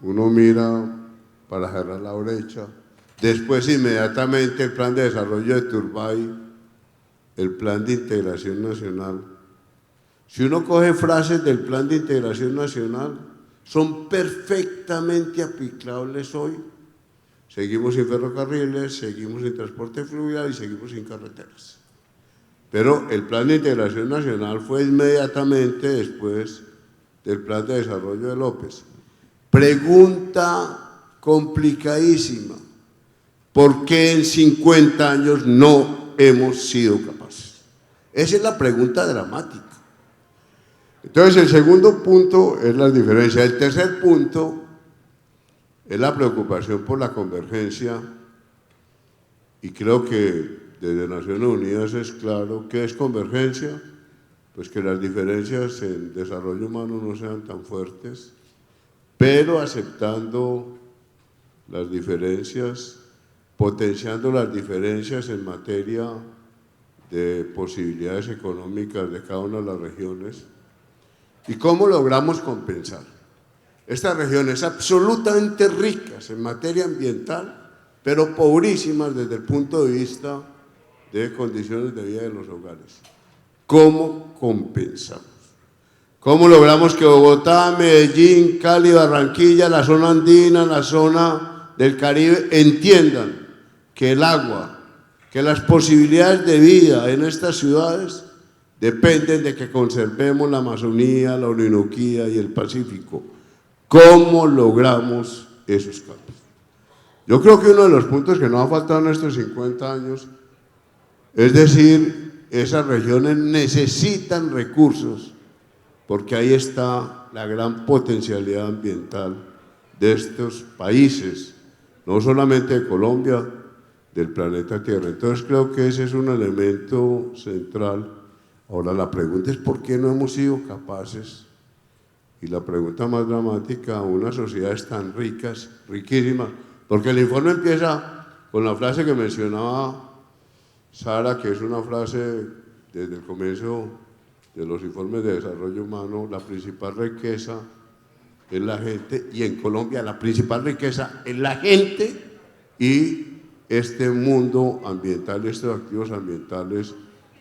Uno mira para cerrar la brecha. Después, inmediatamente, el plan de desarrollo de Turbay, el plan de integración nacional. Si uno coge frases del plan de integración nacional, son perfectamente aplicables hoy. Seguimos sin ferrocarriles, seguimos sin transporte fluvial y seguimos sin carreteras. Pero el plan de integración nacional fue inmediatamente después del plan de desarrollo de López. Pregunta complicadísima. ¿Por qué en 50 años no hemos sido capaces? Esa es la pregunta dramática. Entonces, el segundo punto es la diferencia. El tercer punto es la preocupación por la convergencia, y creo que desde Naciones Unidas es claro qué es convergencia, pues que las diferencias en desarrollo humano no sean tan fuertes, pero aceptando las diferencias, potenciando las diferencias en materia de posibilidades económicas de cada una de las regiones. ¿Y cómo logramos compensar? Estas regiones absolutamente ricas en materia ambiental, pero pobrísimas desde el punto de vista de condiciones de vida de los hogares. ¿Cómo compensamos? ¿Cómo logramos que Bogotá, Medellín, Cali, Barranquilla, la zona andina, la zona del Caribe entiendan que el agua, que las posibilidades de vida en estas ciudades dependen de que conservemos la Amazonía, la Orinoquía y el Pacífico? ¿Cómo logramos esos cambios? Yo creo que uno de los puntos que nos ha faltado en estos 50 años es decir, esas regiones necesitan recursos, porque ahí está la gran potencialidad ambiental de estos países, no solamente de Colombia, del planeta Tierra. Entonces creo que ese es un elemento central. Ahora la pregunta es ¿por qué no hemos sido capaces? Y la pregunta más dramática, unas sociedades tan ricas, riquísimas, porque el informe empieza con la frase que mencionaba Sara, que es una frase desde el comienzo de los informes de desarrollo humano: la principal riqueza es la gente, y en Colombia la principal riqueza es la gente y este mundo ambiental, estos activos ambientales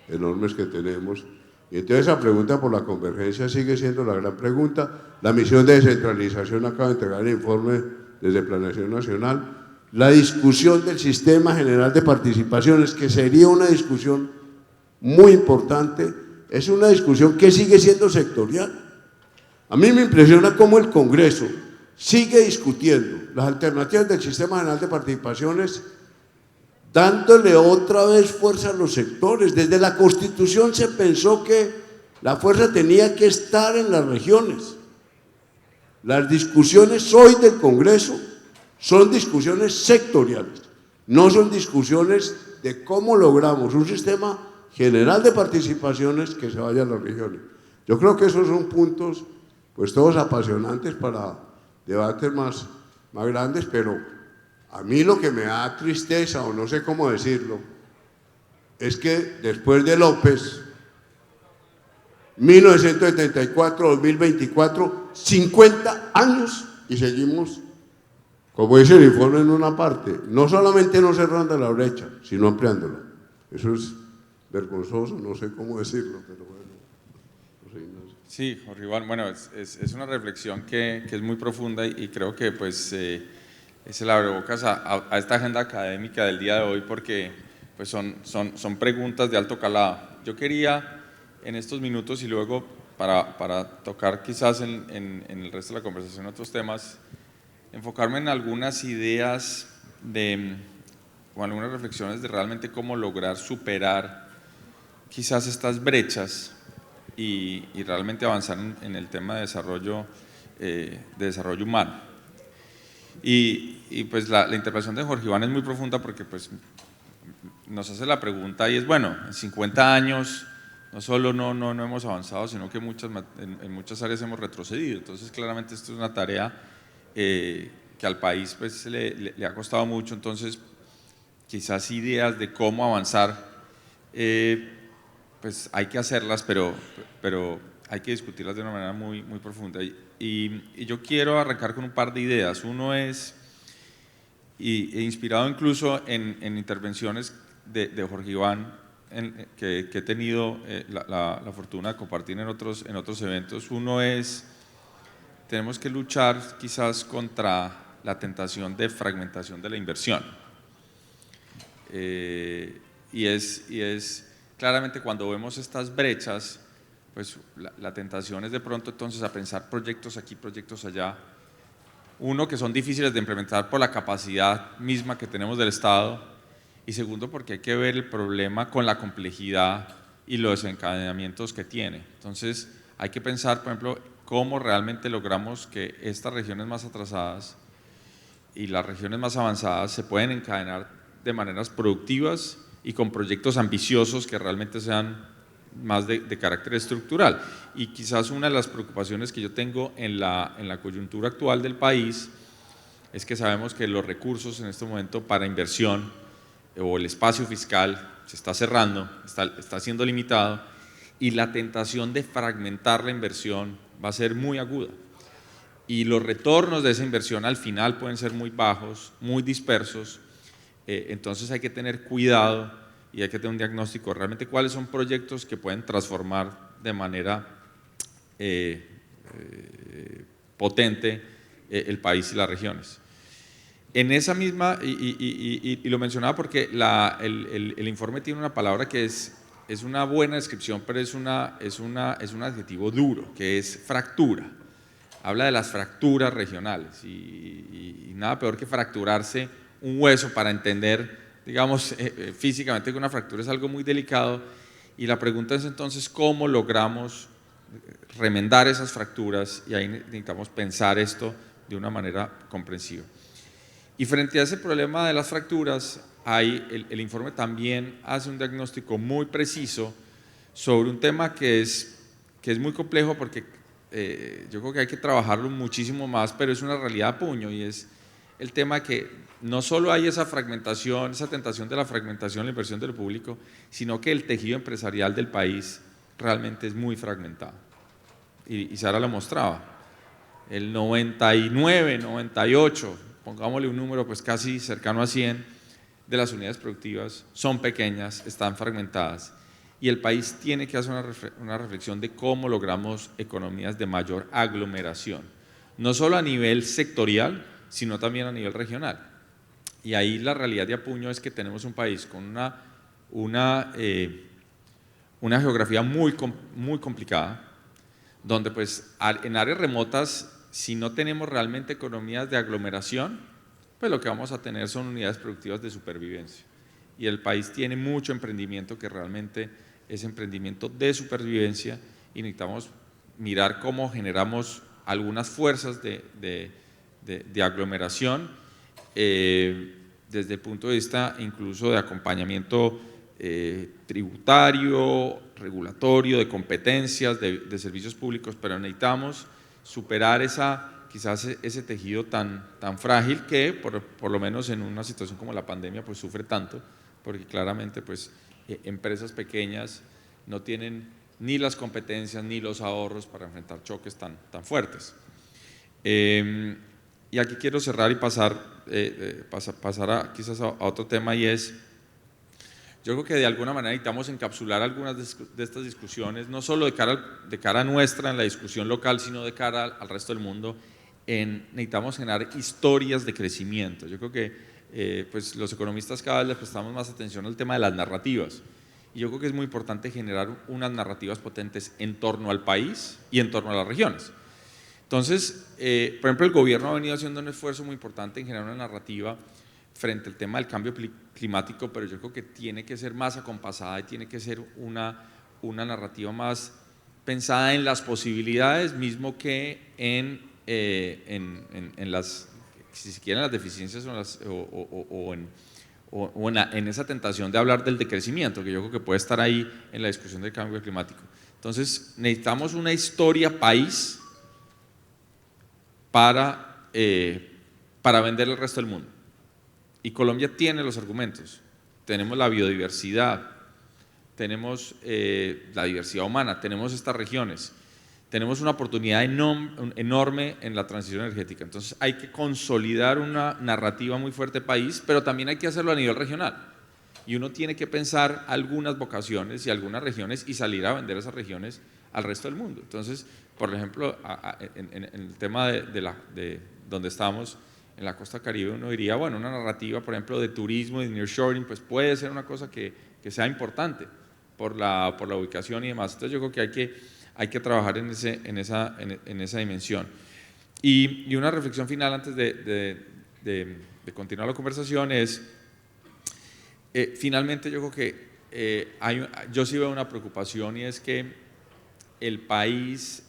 enormes que tenemos. Y entonces esa pregunta por la convergencia sigue siendo la gran pregunta. La misión de descentralización acaba de entregar el informe desde Planeación Nacional. La discusión del Sistema General de Participaciones, que sería una discusión muy importante, es una discusión que sigue siendo sectorial. A mí me impresiona cómo el Congreso sigue discutiendo las alternativas del Sistema General de Participaciones, dándole otra vez fuerza a los sectores. Desde la Constitución se pensó que la fuerza tenía que estar en las regiones. Las discusiones hoy del Congreso son discusiones sectoriales, no son discusiones de cómo logramos un sistema general de participaciones que se vaya a las regiones. Yo creo que esos son puntos, pues todos apasionantes para debates más grandes, pero a mí lo que me da tristeza, o no sé cómo decirlo, es que después de López, 1974-2024, 50 años y seguimos, como dice el informe en una parte, no solamente no cerrando la brecha, sino ampliándola. Eso es vergonzoso, no sé cómo decirlo, pero bueno. No sé, Ignacio. Sí, Jorge Iván, bueno, es una reflexión que es muy profunda y creo que pues se le abre bocas a esta agenda académica del día de hoy, porque pues son preguntas de alto calado. Yo quería en estos minutos y luego para tocar quizás en el resto de la conversación otros temas, enfocarme en algunas ideas o algunas reflexiones de realmente cómo lograr superar quizás estas brechas y realmente avanzar en el tema de desarrollo humano. Y pues la intervención de Jorge Iván es muy profunda porque pues nos hace la pregunta y es, bueno, en 50 años no solo no hemos avanzado, sino que en muchas áreas hemos retrocedido. Entonces claramente esto es una tarea que al país pues le ha costado mucho. Entonces quizás ideas de cómo avanzar pues hay que hacerlas, pero hay que discutirlas de una manera muy profunda. Y yo quiero arrancar con un par de ideas. Uno es, inspirado incluso en intervenciones de Jorge Iván, que he tenido la fortuna de compartir en otros eventos. Uno es, tenemos que luchar quizás contra la tentación de fragmentación de la inversión. Y es claramente cuando vemos estas brechas, pues la tentación es de pronto entonces a pensar proyectos aquí, proyectos allá. Uno, que son difíciles de implementar por la capacidad misma que tenemos del Estado, y segundo, porque hay que ver el problema con la complejidad y los desencadenamientos que tiene. Entonces hay que pensar, por ejemplo, cómo realmente logramos que estas regiones más atrasadas y las regiones más avanzadas se pueden encadenar de maneras productivas y con proyectos ambiciosos que realmente sean más de carácter estructural. Y quizás una de las preocupaciones que yo tengo en la coyuntura actual del país es que sabemos que los recursos en este momento para inversión o el espacio fiscal se está cerrando, está siendo limitado, y la tentación de fragmentar la inversión va a ser muy aguda. Y los retornos de esa inversión al final pueden ser muy bajos, muy dispersos. Entonces hay que tener cuidado y hay que tener un diagnóstico realmente cuáles son proyectos que pueden transformar de manera potente el país y las regiones. En esa misma, y lo mencionaba porque el informe tiene una palabra que es una buena descripción, pero es un adjetivo duro, que es fractura. Habla de las fracturas regionales y nada peor que fracturarse un hueso para entender, digamos, físicamente que una fractura es algo muy delicado, y la pregunta es entonces cómo logramos remendar esas fracturas, y ahí necesitamos pensar esto de una manera comprensiva. Y frente a ese problema de las fracturas, el informe también hace un diagnóstico muy preciso sobre un tema que es muy complejo porque yo creo que hay que trabajarlo muchísimo más, pero es una realidad a puño, y es el tema que no solo hay esa fragmentación, esa tentación de la fragmentación, la inversión del público, sino que el tejido empresarial del país realmente es muy fragmentado. Y Sara lo mostraba. el 99, 98, pongámosle un número pues casi cercano a 100, de las unidades productivas son pequeñas, están fragmentadas, y el país tiene que hacer una reflexión de cómo logramos economías de mayor aglomeración, no solo a nivel sectorial, sino también a nivel regional. Y ahí la realidad de apuño es que tenemos un país con una geografía muy complicada, donde pues en áreas remotas, si no tenemos realmente economías de aglomeración, pues lo que vamos a tener son unidades productivas de supervivencia. Y el país tiene mucho emprendimiento que realmente es emprendimiento de supervivencia, y necesitamos mirar cómo generamos algunas fuerzas de aglomeración, desde el punto de vista incluso de acompañamiento tributario, regulatorio, de competencias, de servicios públicos, pero necesitamos superar quizás ese tejido tan frágil que por lo menos en una situación como la pandemia pues sufre tanto, porque claramente pues empresas pequeñas no tienen ni las competencias ni los ahorros para enfrentar choques tan fuertes. Y aquí quiero cerrar y pasar quizás a otro tema, y es, yo creo que de alguna manera necesitamos encapsular algunas de estas discusiones, no solo de cara nuestra en la discusión local, sino de cara al resto del mundo. Necesitamos generar historias de crecimiento. Yo creo que pues los economistas cada vez le prestamos más atención al tema de las narrativas, y yo creo que es muy importante generar unas narrativas potentes en torno al país y en torno a las regiones. Entonces, por ejemplo, el gobierno ha venido haciendo un esfuerzo muy importante en generar una narrativa frente al tema del cambio climático, pero yo creo que tiene que ser más acompasada y tiene que ser una narrativa más pensada en las posibilidades, mismo que en las, si se quieren, las deficiencias o en esa tentación de hablar del decrecimiento, que yo creo que puede estar ahí en la discusión del cambio climático. Entonces, necesitamos una historia país para venderle al resto del mundo. Y Colombia tiene los argumentos. Tenemos la biodiversidad, tenemos la diversidad humana, tenemos estas regiones, tenemos una oportunidad enorme en la transición energética. Entonces hay que consolidar una narrativa muy fuerte país, pero también hay que hacerlo a nivel regional. Y uno tiene que pensar algunas vocaciones y algunas regiones y salir a vender esas regiones al resto del mundo. Entonces, por ejemplo, en el tema de donde estamos, en la costa caribe, uno diría, bueno, una narrativa, por ejemplo, de turismo y de nearshoring, pues puede ser una cosa que sea importante por la ubicación y demás. Entonces yo creo que hay que trabajar en esa dimensión. Y una reflexión final antes de continuar la conversación es, finalmente yo creo que yo sí veo una preocupación, y es que el país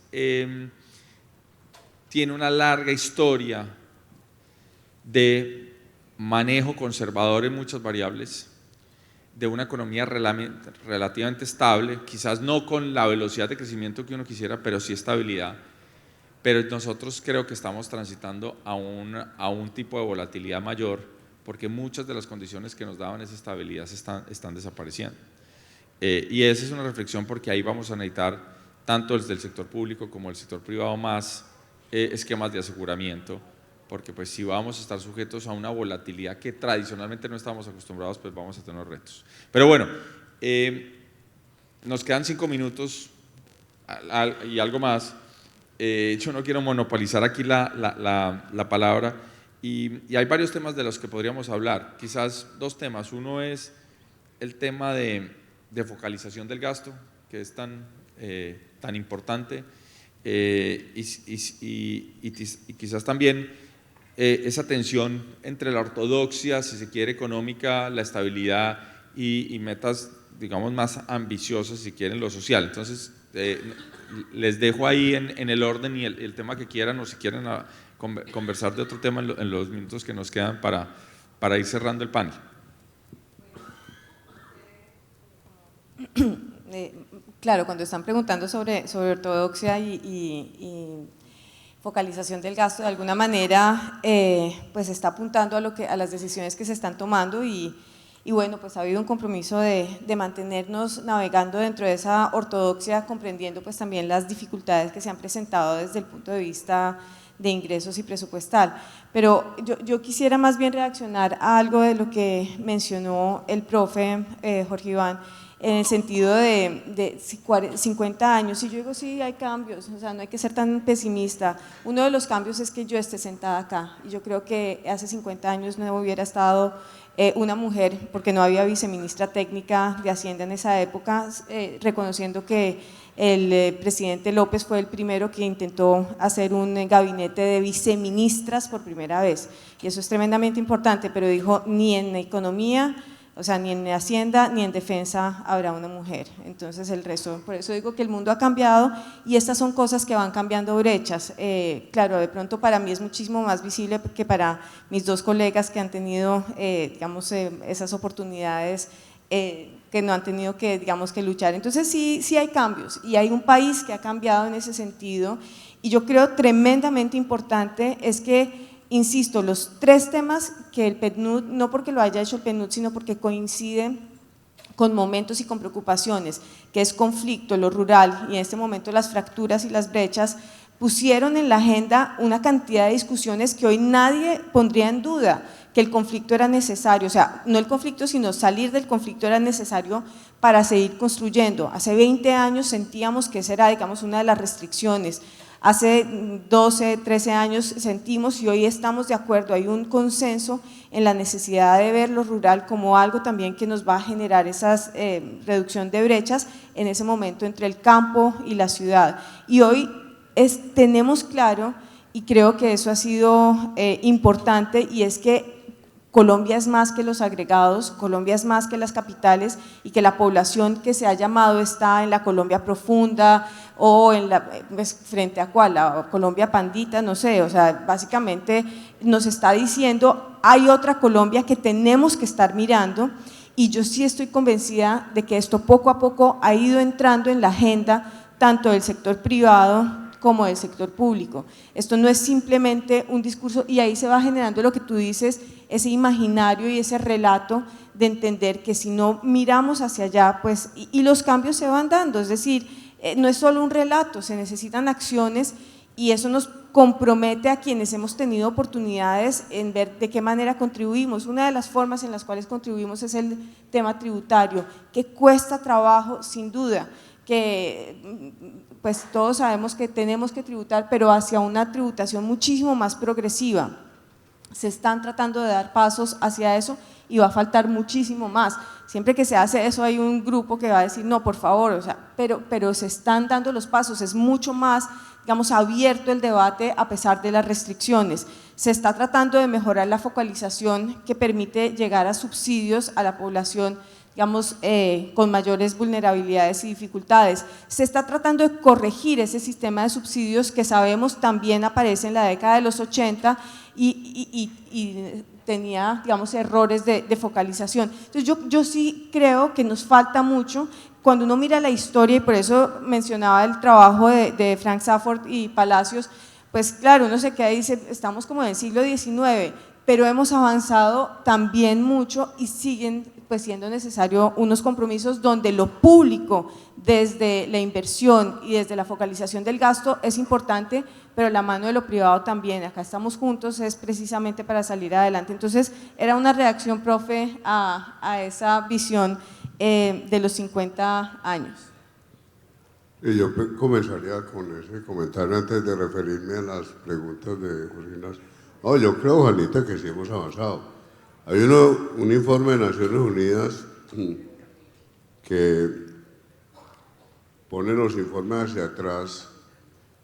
tiene una larga historia de manejo conservador en muchas variables, de una economía relativamente estable, quizás no con la velocidad de crecimiento que uno quisiera, pero sí estabilidad. Pero nosotros creo que estamos transitando a un tipo de volatilidad mayor, porque muchas de las condiciones que nos daban esa estabilidad están desapareciendo. Y esa es una reflexión, porque ahí vamos a necesitar, tanto desde el sector público como el sector privado, más esquemas de aseguramiento, porque pues si vamos a estar sujetos a una volatilidad que tradicionalmente no estamos acostumbrados, pues vamos a tener retos. Pero bueno, nos quedan 5 minutos y algo más. Yo no quiero monopolizar aquí la palabra, y hay varios temas de los que podríamos hablar, quizás 2 temas. Uno es el tema de focalización del gasto, que es tan importante, y quizás también esa tensión entre la ortodoxia, si se quiere, económica, la estabilidad y metas, digamos, más ambiciosas, si quieren, lo social. Entonces, les dejo ahí en el orden y el tema que quieran, o si quieren conversar de otro tema en los minutos que nos quedan para ir cerrando el panel. Claro, cuando están preguntando sobre ortodoxia y focalización del gasto, de alguna manera pues está apuntando a las decisiones que se están tomando, y bueno, pues ha habido un compromiso de mantenernos navegando dentro de esa ortodoxia, comprendiendo pues también las dificultades que se han presentado desde el punto de vista de ingresos y presupuestal. Pero yo quisiera más bien reaccionar a algo de lo que mencionó el profe Jorge Iván, en el sentido de 50 años, y yo digo, sí, hay cambios, o sea, no hay que ser tan pesimista. Uno de los cambios es que yo esté sentada acá, y yo creo que hace 50 años no hubiera estado una mujer, porque no había viceministra técnica de Hacienda en esa época, reconociendo que el presidente López fue el primero que intentó hacer un gabinete de viceministras por primera vez, y eso es tremendamente importante, pero dijo, ni en economía, o sea, ni en Hacienda ni en Defensa habrá una mujer. Entonces el resto, por eso digo que el mundo ha cambiado y estas son cosas que van cambiando brechas. Claro, de pronto para mí es muchísimo más visible que para mis dos colegas que han tenido, digamos, esas oportunidades que no han tenido que, digamos, que luchar. Entonces sí hay cambios y hay un país que ha cambiado en ese sentido y yo creo tremendamente importante es que, insisto, los tres temas que el PNUD, no porque lo haya hecho el PNUD, sino porque coinciden con momentos y con preocupaciones, que es conflicto, lo rural y en este momento las fracturas y las brechas, pusieron en la agenda una cantidad de discusiones que hoy nadie pondría en duda, que el conflicto era necesario, o sea, no el conflicto, sino salir del conflicto era necesario para seguir construyendo. Hace 20 años sentíamos que esa era, digamos, una de las restricciones. Hace 12, 13 años sentimos y hoy estamos de acuerdo, hay un consenso en la necesidad de ver lo rural como algo también que nos va a generar esa reducción de brechas en ese momento entre el campo y la ciudad. Y hoy tenemos claro, y creo que eso ha sido importante, y es que Colombia es más que los agregados, Colombia es más que las capitales y que la población que se ha llamado está en la Colombia profunda o en la, pues, frente a cuál, la Colombia pandita, no sé, o sea, básicamente nos está diciendo hay otra Colombia que tenemos que estar mirando y yo sí estoy convencida de que esto poco a poco ha ido entrando en la agenda tanto del sector privado como del sector público. Esto no es simplemente un discurso y ahí se va generando lo que tú dices, ese imaginario y ese relato de entender que si no miramos hacia allá, pues, y los cambios se van dando, es decir, no es solo un relato, se necesitan acciones y eso nos compromete a quienes hemos tenido oportunidades en ver de qué manera contribuimos. Una de las formas en las cuales contribuimos es el tema tributario, que cuesta trabajo sin duda, que pues todos sabemos que tenemos que tributar, pero hacia una tributación muchísimo más progresiva. Se están tratando de dar pasos hacia eso y va a faltar muchísimo más. Siempre que se hace eso hay un grupo que va a decir no, por favor, o sea, pero se están dando los pasos, es mucho más, digamos, abierto el debate a pesar de las restricciones. Se está tratando de mejorar la focalización que permite llegar a subsidios a la población, digamos, con mayores vulnerabilidades y dificultades. Se está tratando de corregir ese sistema de subsidios que sabemos también aparece en la década de los 80 y tenía, digamos, errores de focalización. Entonces yo sí creo que nos falta mucho. Cuando uno mira la historia, y por eso mencionaba el trabajo de Frank Safford y Palacios, pues claro, uno se queda y dice, estamos como en el siglo XIX, pero hemos avanzado también mucho y siguen pues siendo necesario unos compromisos donde lo público desde la inversión y desde la focalización del gasto es importante, pero la mano de lo privado también, acá estamos juntos, es precisamente para salir adelante. Entonces era una reacción, profe, a esa visión de los 50 años. Y yo comenzaría con ese comentario antes de referirme a las preguntas de Jorge Ignacio. No, yo creo, Juanita, que sí hemos avanzado. Hay un informe de Naciones Unidas que pone los informes hacia atrás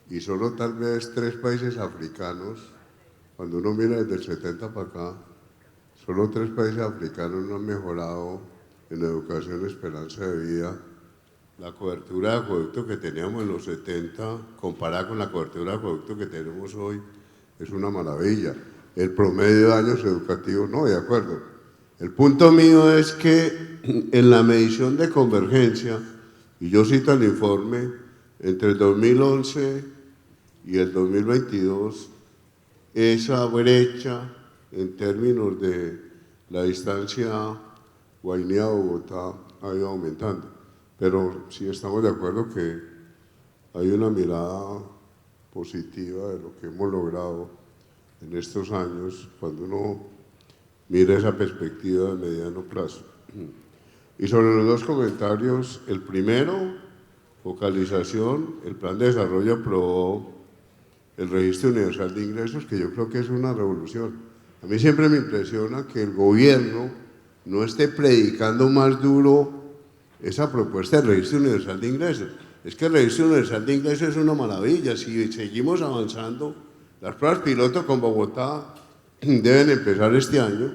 y solo tal vez 3 países africanos, cuando uno mira desde el 70 para acá, solo 3 países africanos no han mejorado en educación, esperanza de vida. La cobertura de acueducto que teníamos en los 70, comparada con la cobertura de acueducto que tenemos hoy, es una maravilla. El promedio de años educativos, no, de acuerdo. El punto mío es que en la medición de convergencia, y yo cito el informe, entre el 2011 y el 2022, esa brecha en términos de la distancia Guainía-Bogotá ha ido aumentando. Pero sí estamos de acuerdo que hay una mirada positiva de lo que hemos logrado en estos años, cuando uno mira esa perspectiva de mediano plazo. Y sobre los dos comentarios, el primero, focalización, el Plan de Desarrollo aprobó el Registro Universal de Ingresos, que yo creo que es una revolución. A mí siempre me impresiona que el gobierno no esté predicando más duro esa propuesta del Registro Universal de Ingresos. Es que el Registro Universal de Ingresos es una maravilla. Si seguimos avanzando, las pruebas piloto con Bogotá deben empezar este año.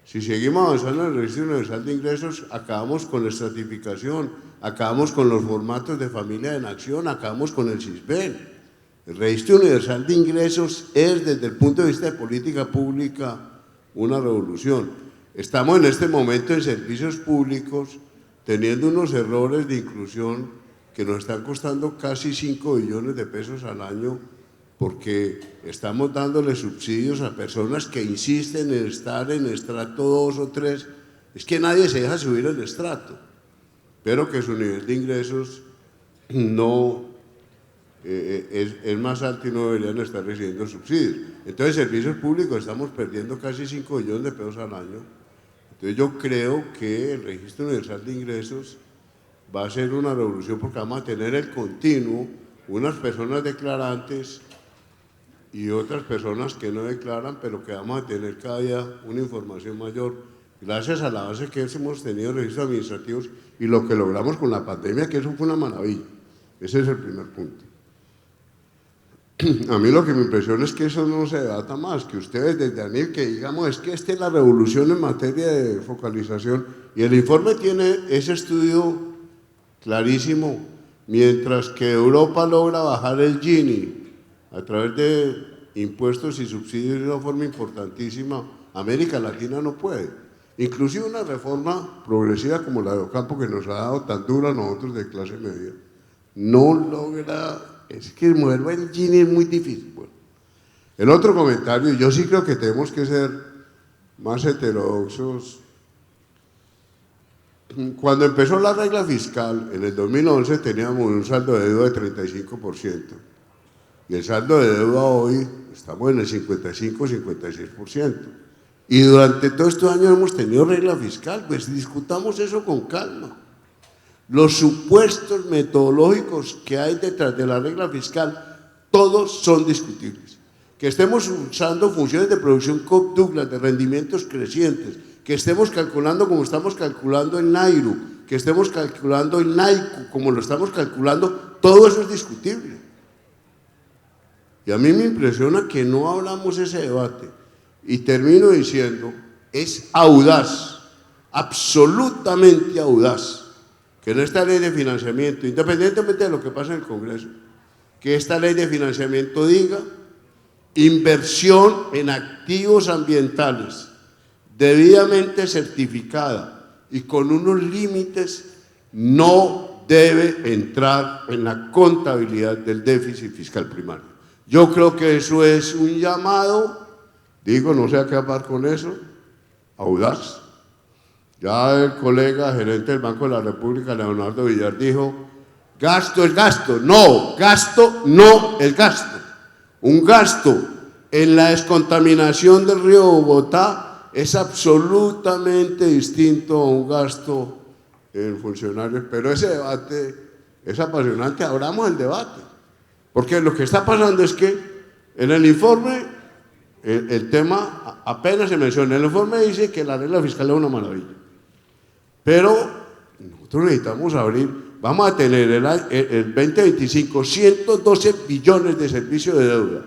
Si seguimos avanzando en el Registro Universal de Ingresos, acabamos con la estratificación, acabamos con los formatos de familia en acción, acabamos con el CISBEN. El Registro Universal de Ingresos es, desde el punto de vista de política pública, una revolución. Estamos en este momento en servicios públicos teniendo unos errores de inclusión que nos están costando casi 5 billones de pesos al año, porque estamos dándole subsidios a personas que insisten en estar en estrato 2 o 3. Es que nadie se deja subir el estrato, pero que su nivel de ingresos no es más alto y no deberían estar recibiendo subsidios. Entonces, servicios públicos estamos perdiendo casi 5 billones de pesos al año. Entonces, yo creo que el Registro Universal de Ingresos va a ser una revolución, porque vamos a tener el continuo, unas personas declarantes y otras personas que no declaran, pero que vamos a tener cada día una información mayor, gracias a la base que hemos tenido en registros administrativos y lo que logramos con la pandemia, que eso fue una maravilla. Ese es el primer punto. A mí lo que me impresiona es que eso no se debata más, que ustedes desde ANIF, que digamos, es que esta es la revolución en materia de focalización, y el informe tiene ese estudio clarísimo. Mientras que Europa logra bajar el Gini a través de impuestos y subsidios de una forma importantísima, América Latina no puede. Inclusive una reforma progresiva como la de Ocampo, que nos ha dado tan dura a nosotros de clase media, no logra. Es que mover el Gini es muy difícil. Bueno, el otro comentario, yo sí creo que tenemos que ser más heterodoxos. Cuando empezó la regla fiscal, en el 2011 teníamos un saldo de deuda de 35%, y el saldo de deuda hoy estamos en el 55-56%. Y durante todos estos años hemos tenido regla fiscal, pues discutamos eso con calma. Los supuestos metodológicos que hay detrás de la regla fiscal, todos son discutibles. Que estemos usando funciones de producción Cobb-Douglas de rendimientos crecientes, que estemos calculando como estamos calculando en Nairu, que estemos calculando en NAICU como lo estamos calculando, todo eso es discutible. Y a mí me impresiona que no hablamos ese debate. Y termino diciendo, es audaz, absolutamente audaz, que en esta ley de financiamiento, independientemente de lo que pasa en el Congreso, que esta ley de financiamiento diga inversión en activos ambientales debidamente certificada y con unos límites no debe entrar en la contabilidad del déficit fiscal primario. Yo creo que eso es un llamado, digo, no sé a qué hablar con eso, audaz. Ya el colega gerente del Banco de la República, Leonardo Villar, dijo, gasto es gasto. No, gasto no es gasto. Un gasto en la descontaminación del río Bogotá es absolutamente distinto a un gasto en funcionarios. Pero ese debate es apasionante, abramos el debate. Porque lo que está pasando es que en el informe, el tema apenas se menciona. El informe dice que la regla fiscal es una maravilla. Pero nosotros necesitamos abrir, vamos a tener el 2025 112 billones de servicio de deuda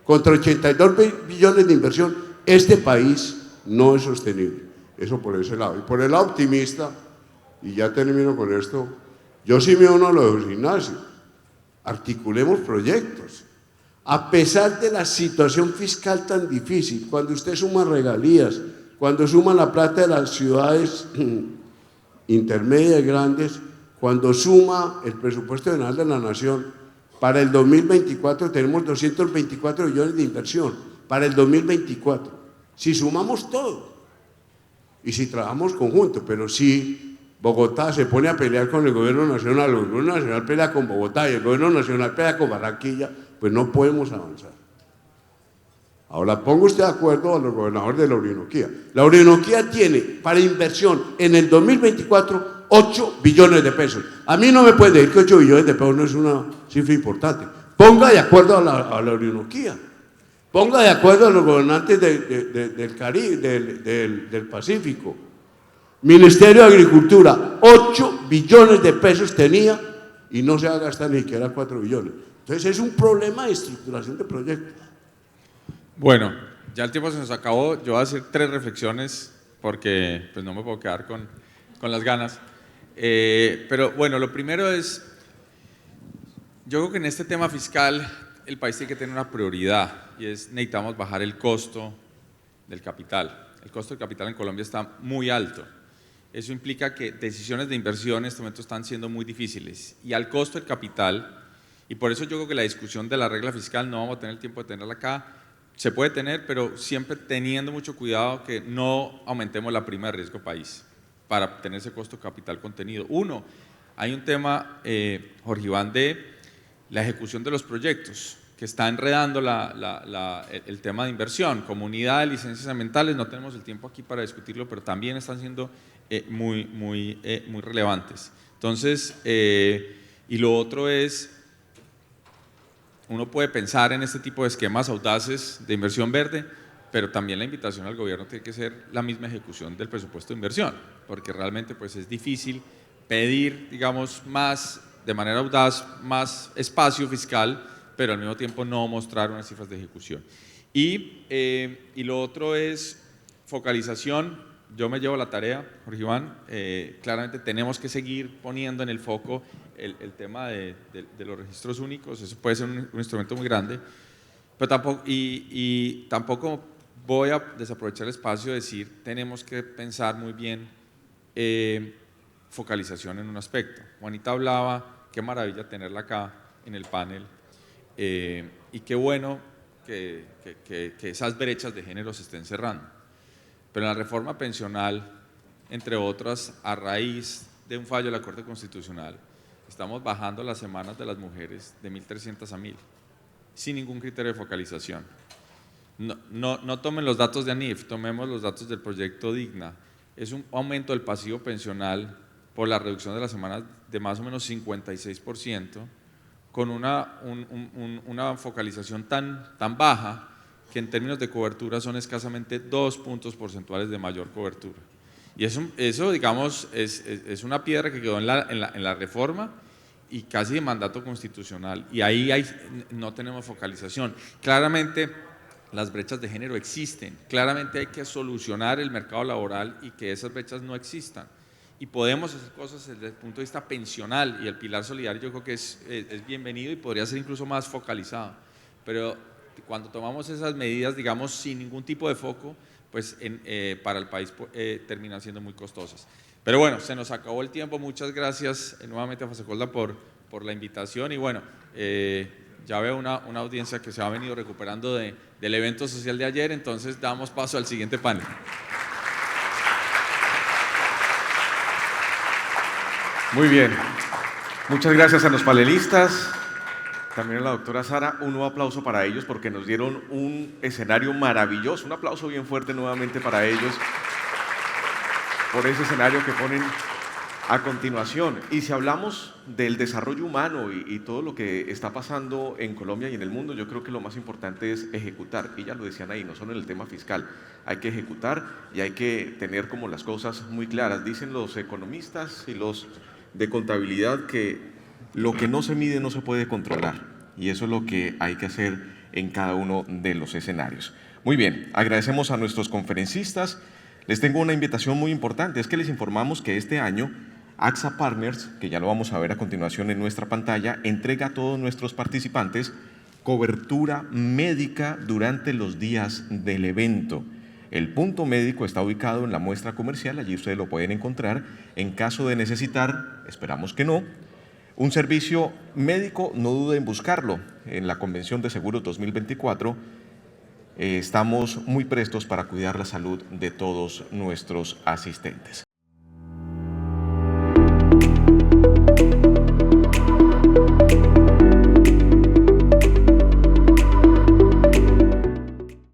contra 82 billones de inversión. Este país no es sostenible. Eso por ese lado. Y por el lado optimista, y ya termino con esto, yo sí me uno a lo de Ignacio. Articulemos proyectos. A pesar de la situación fiscal tan difícil, cuando usted suma regalías, cuando suma la plata de las ciudades intermedias y grandes, cuando suma el presupuesto general de la Nación, para el 2024 tenemos 224 billones de inversión, para el 2024, si sumamos todo, y si trabajamos conjunto, pero si Bogotá se pone a pelear con el gobierno nacional, el gobierno nacional pelea con Bogotá y el gobierno nacional pelea con Barranquilla, pues no podemos avanzar. Ahora, ponga usted de acuerdo a los gobernadores de la Orinoquía. La Orinoquía tiene para inversión en el 2024 8 billones de pesos. A mí no me puede decir que 8 billones de pesos no es una cifra importante. Ponga de acuerdo a la Orinoquía. Ponga de acuerdo a los gobernantes del Caribe, del Pacífico. Ministerio de Agricultura, 8 billones de pesos tenía y no se va a gastar ni siquiera 4 billones. Entonces es un problema de estructuración de proyectos. Bueno, ya el tiempo se nos acabó. Yo voy a hacer 3 reflexiones porque pues no me puedo quedar con las ganas. Pero bueno, lo primero es, yo creo que en este tema fiscal el país tiene que tener una prioridad y es necesitamos bajar el costo del capital. El costo del capital en Colombia está muy alto. Eso implica que decisiones de inversión en este momento están siendo muy difíciles y al costo del capital, y por eso yo creo que la discusión de la regla fiscal no vamos a tener el tiempo de tenerla acá. Se puede tener, pero siempre teniendo mucho cuidado que no aumentemos la prima de riesgo país para tener ese costo capital contenido. Uno, hay un tema, Jorge Iván, de la ejecución de los proyectos, que está enredando el tema de inversión. Comunidad de licencias ambientales, no tenemos el tiempo aquí para discutirlo, pero también están siendo muy relevantes. Entonces, y lo otro es, uno puede pensar en este tipo de esquemas audaces de inversión verde, pero también la invitación al gobierno tiene que ser la misma ejecución del presupuesto de inversión, porque realmente pues es difícil pedir, digamos, más, de manera audaz, más espacio fiscal, pero al mismo tiempo no mostrar unas cifras de ejecución. Y lo otro es focalización. Yo me llevo la tarea, Jorge Iván, claramente tenemos que seguir poniendo en el foco el tema de los registros únicos. Eso puede ser un instrumento muy grande, pero tampoco voy a desaprovechar el espacio de decir tenemos que pensar muy bien focalización en un aspecto. Juanita hablaba, qué maravilla tenerla acá en el panel, y qué bueno que esas brechas de género se estén cerrando. Pero en la reforma pensional, entre otras, a raíz de un fallo de la Corte Constitucional, estamos bajando las semanas de las mujeres de 1.300 a 1.000, sin ningún criterio de focalización. No tomen los datos de ANIF, tomemos los datos del proyecto Digna. Es un aumento del pasivo pensional por la reducción de las semanas de más o menos 56%, con una focalización tan baja que en términos de cobertura son escasamente 2 puntos porcentuales de mayor cobertura. Y eso digamos, es una piedra que quedó en la reforma y casi de mandato constitucional. Y ahí no tenemos focalización. Claramente las brechas de género existen, claramente hay que solucionar el mercado laboral y que esas brechas no existan. Y podemos hacer cosas desde el punto de vista pensional, y el pilar solidario yo creo que es bienvenido y podría ser incluso más focalizado. Pero cuando tomamos esas medidas, digamos, sin ningún tipo de foco, pues para el país terminan siendo muy costosas. Pero bueno, se nos acabó el tiempo. Muchas gracias nuevamente a Fasecolda por la invitación, y bueno, ya veo una audiencia que se ha venido recuperando del evento social de ayer, entonces damos paso al siguiente panel. Muy bien, muchas gracias a los panelistas, también a la doctora Sara. Un nuevo aplauso para ellos porque nos dieron un escenario maravilloso. Un aplauso bien fuerte nuevamente para ellos por ese escenario que ponen a continuación. Y si hablamos del desarrollo humano y todo lo que está pasando en Colombia y en el mundo, yo creo que lo más importante es ejecutar. Y ya lo decían ahí, no solo en el tema fiscal, hay que ejecutar y hay que tener como las cosas muy claras. Dicen los economistas y los de contabilidad que lo que no se mide no se puede controlar, y eso es lo que hay que hacer en cada uno de los escenarios. Muy bien, agradecemos a nuestros conferencistas. Les tengo una invitación muy importante, es que les informamos que este año AXA Partners, que ya lo vamos a ver a continuación en nuestra pantalla, entrega a todos nuestros participantes cobertura médica durante los días del evento. El punto médico está ubicado en la muestra comercial, allí ustedes lo pueden encontrar. En caso de necesitar, esperamos que no, un servicio médico, no duden en buscarlo. En la Convención de Seguros 2024 estamos muy prestos para cuidar la salud de todos nuestros asistentes.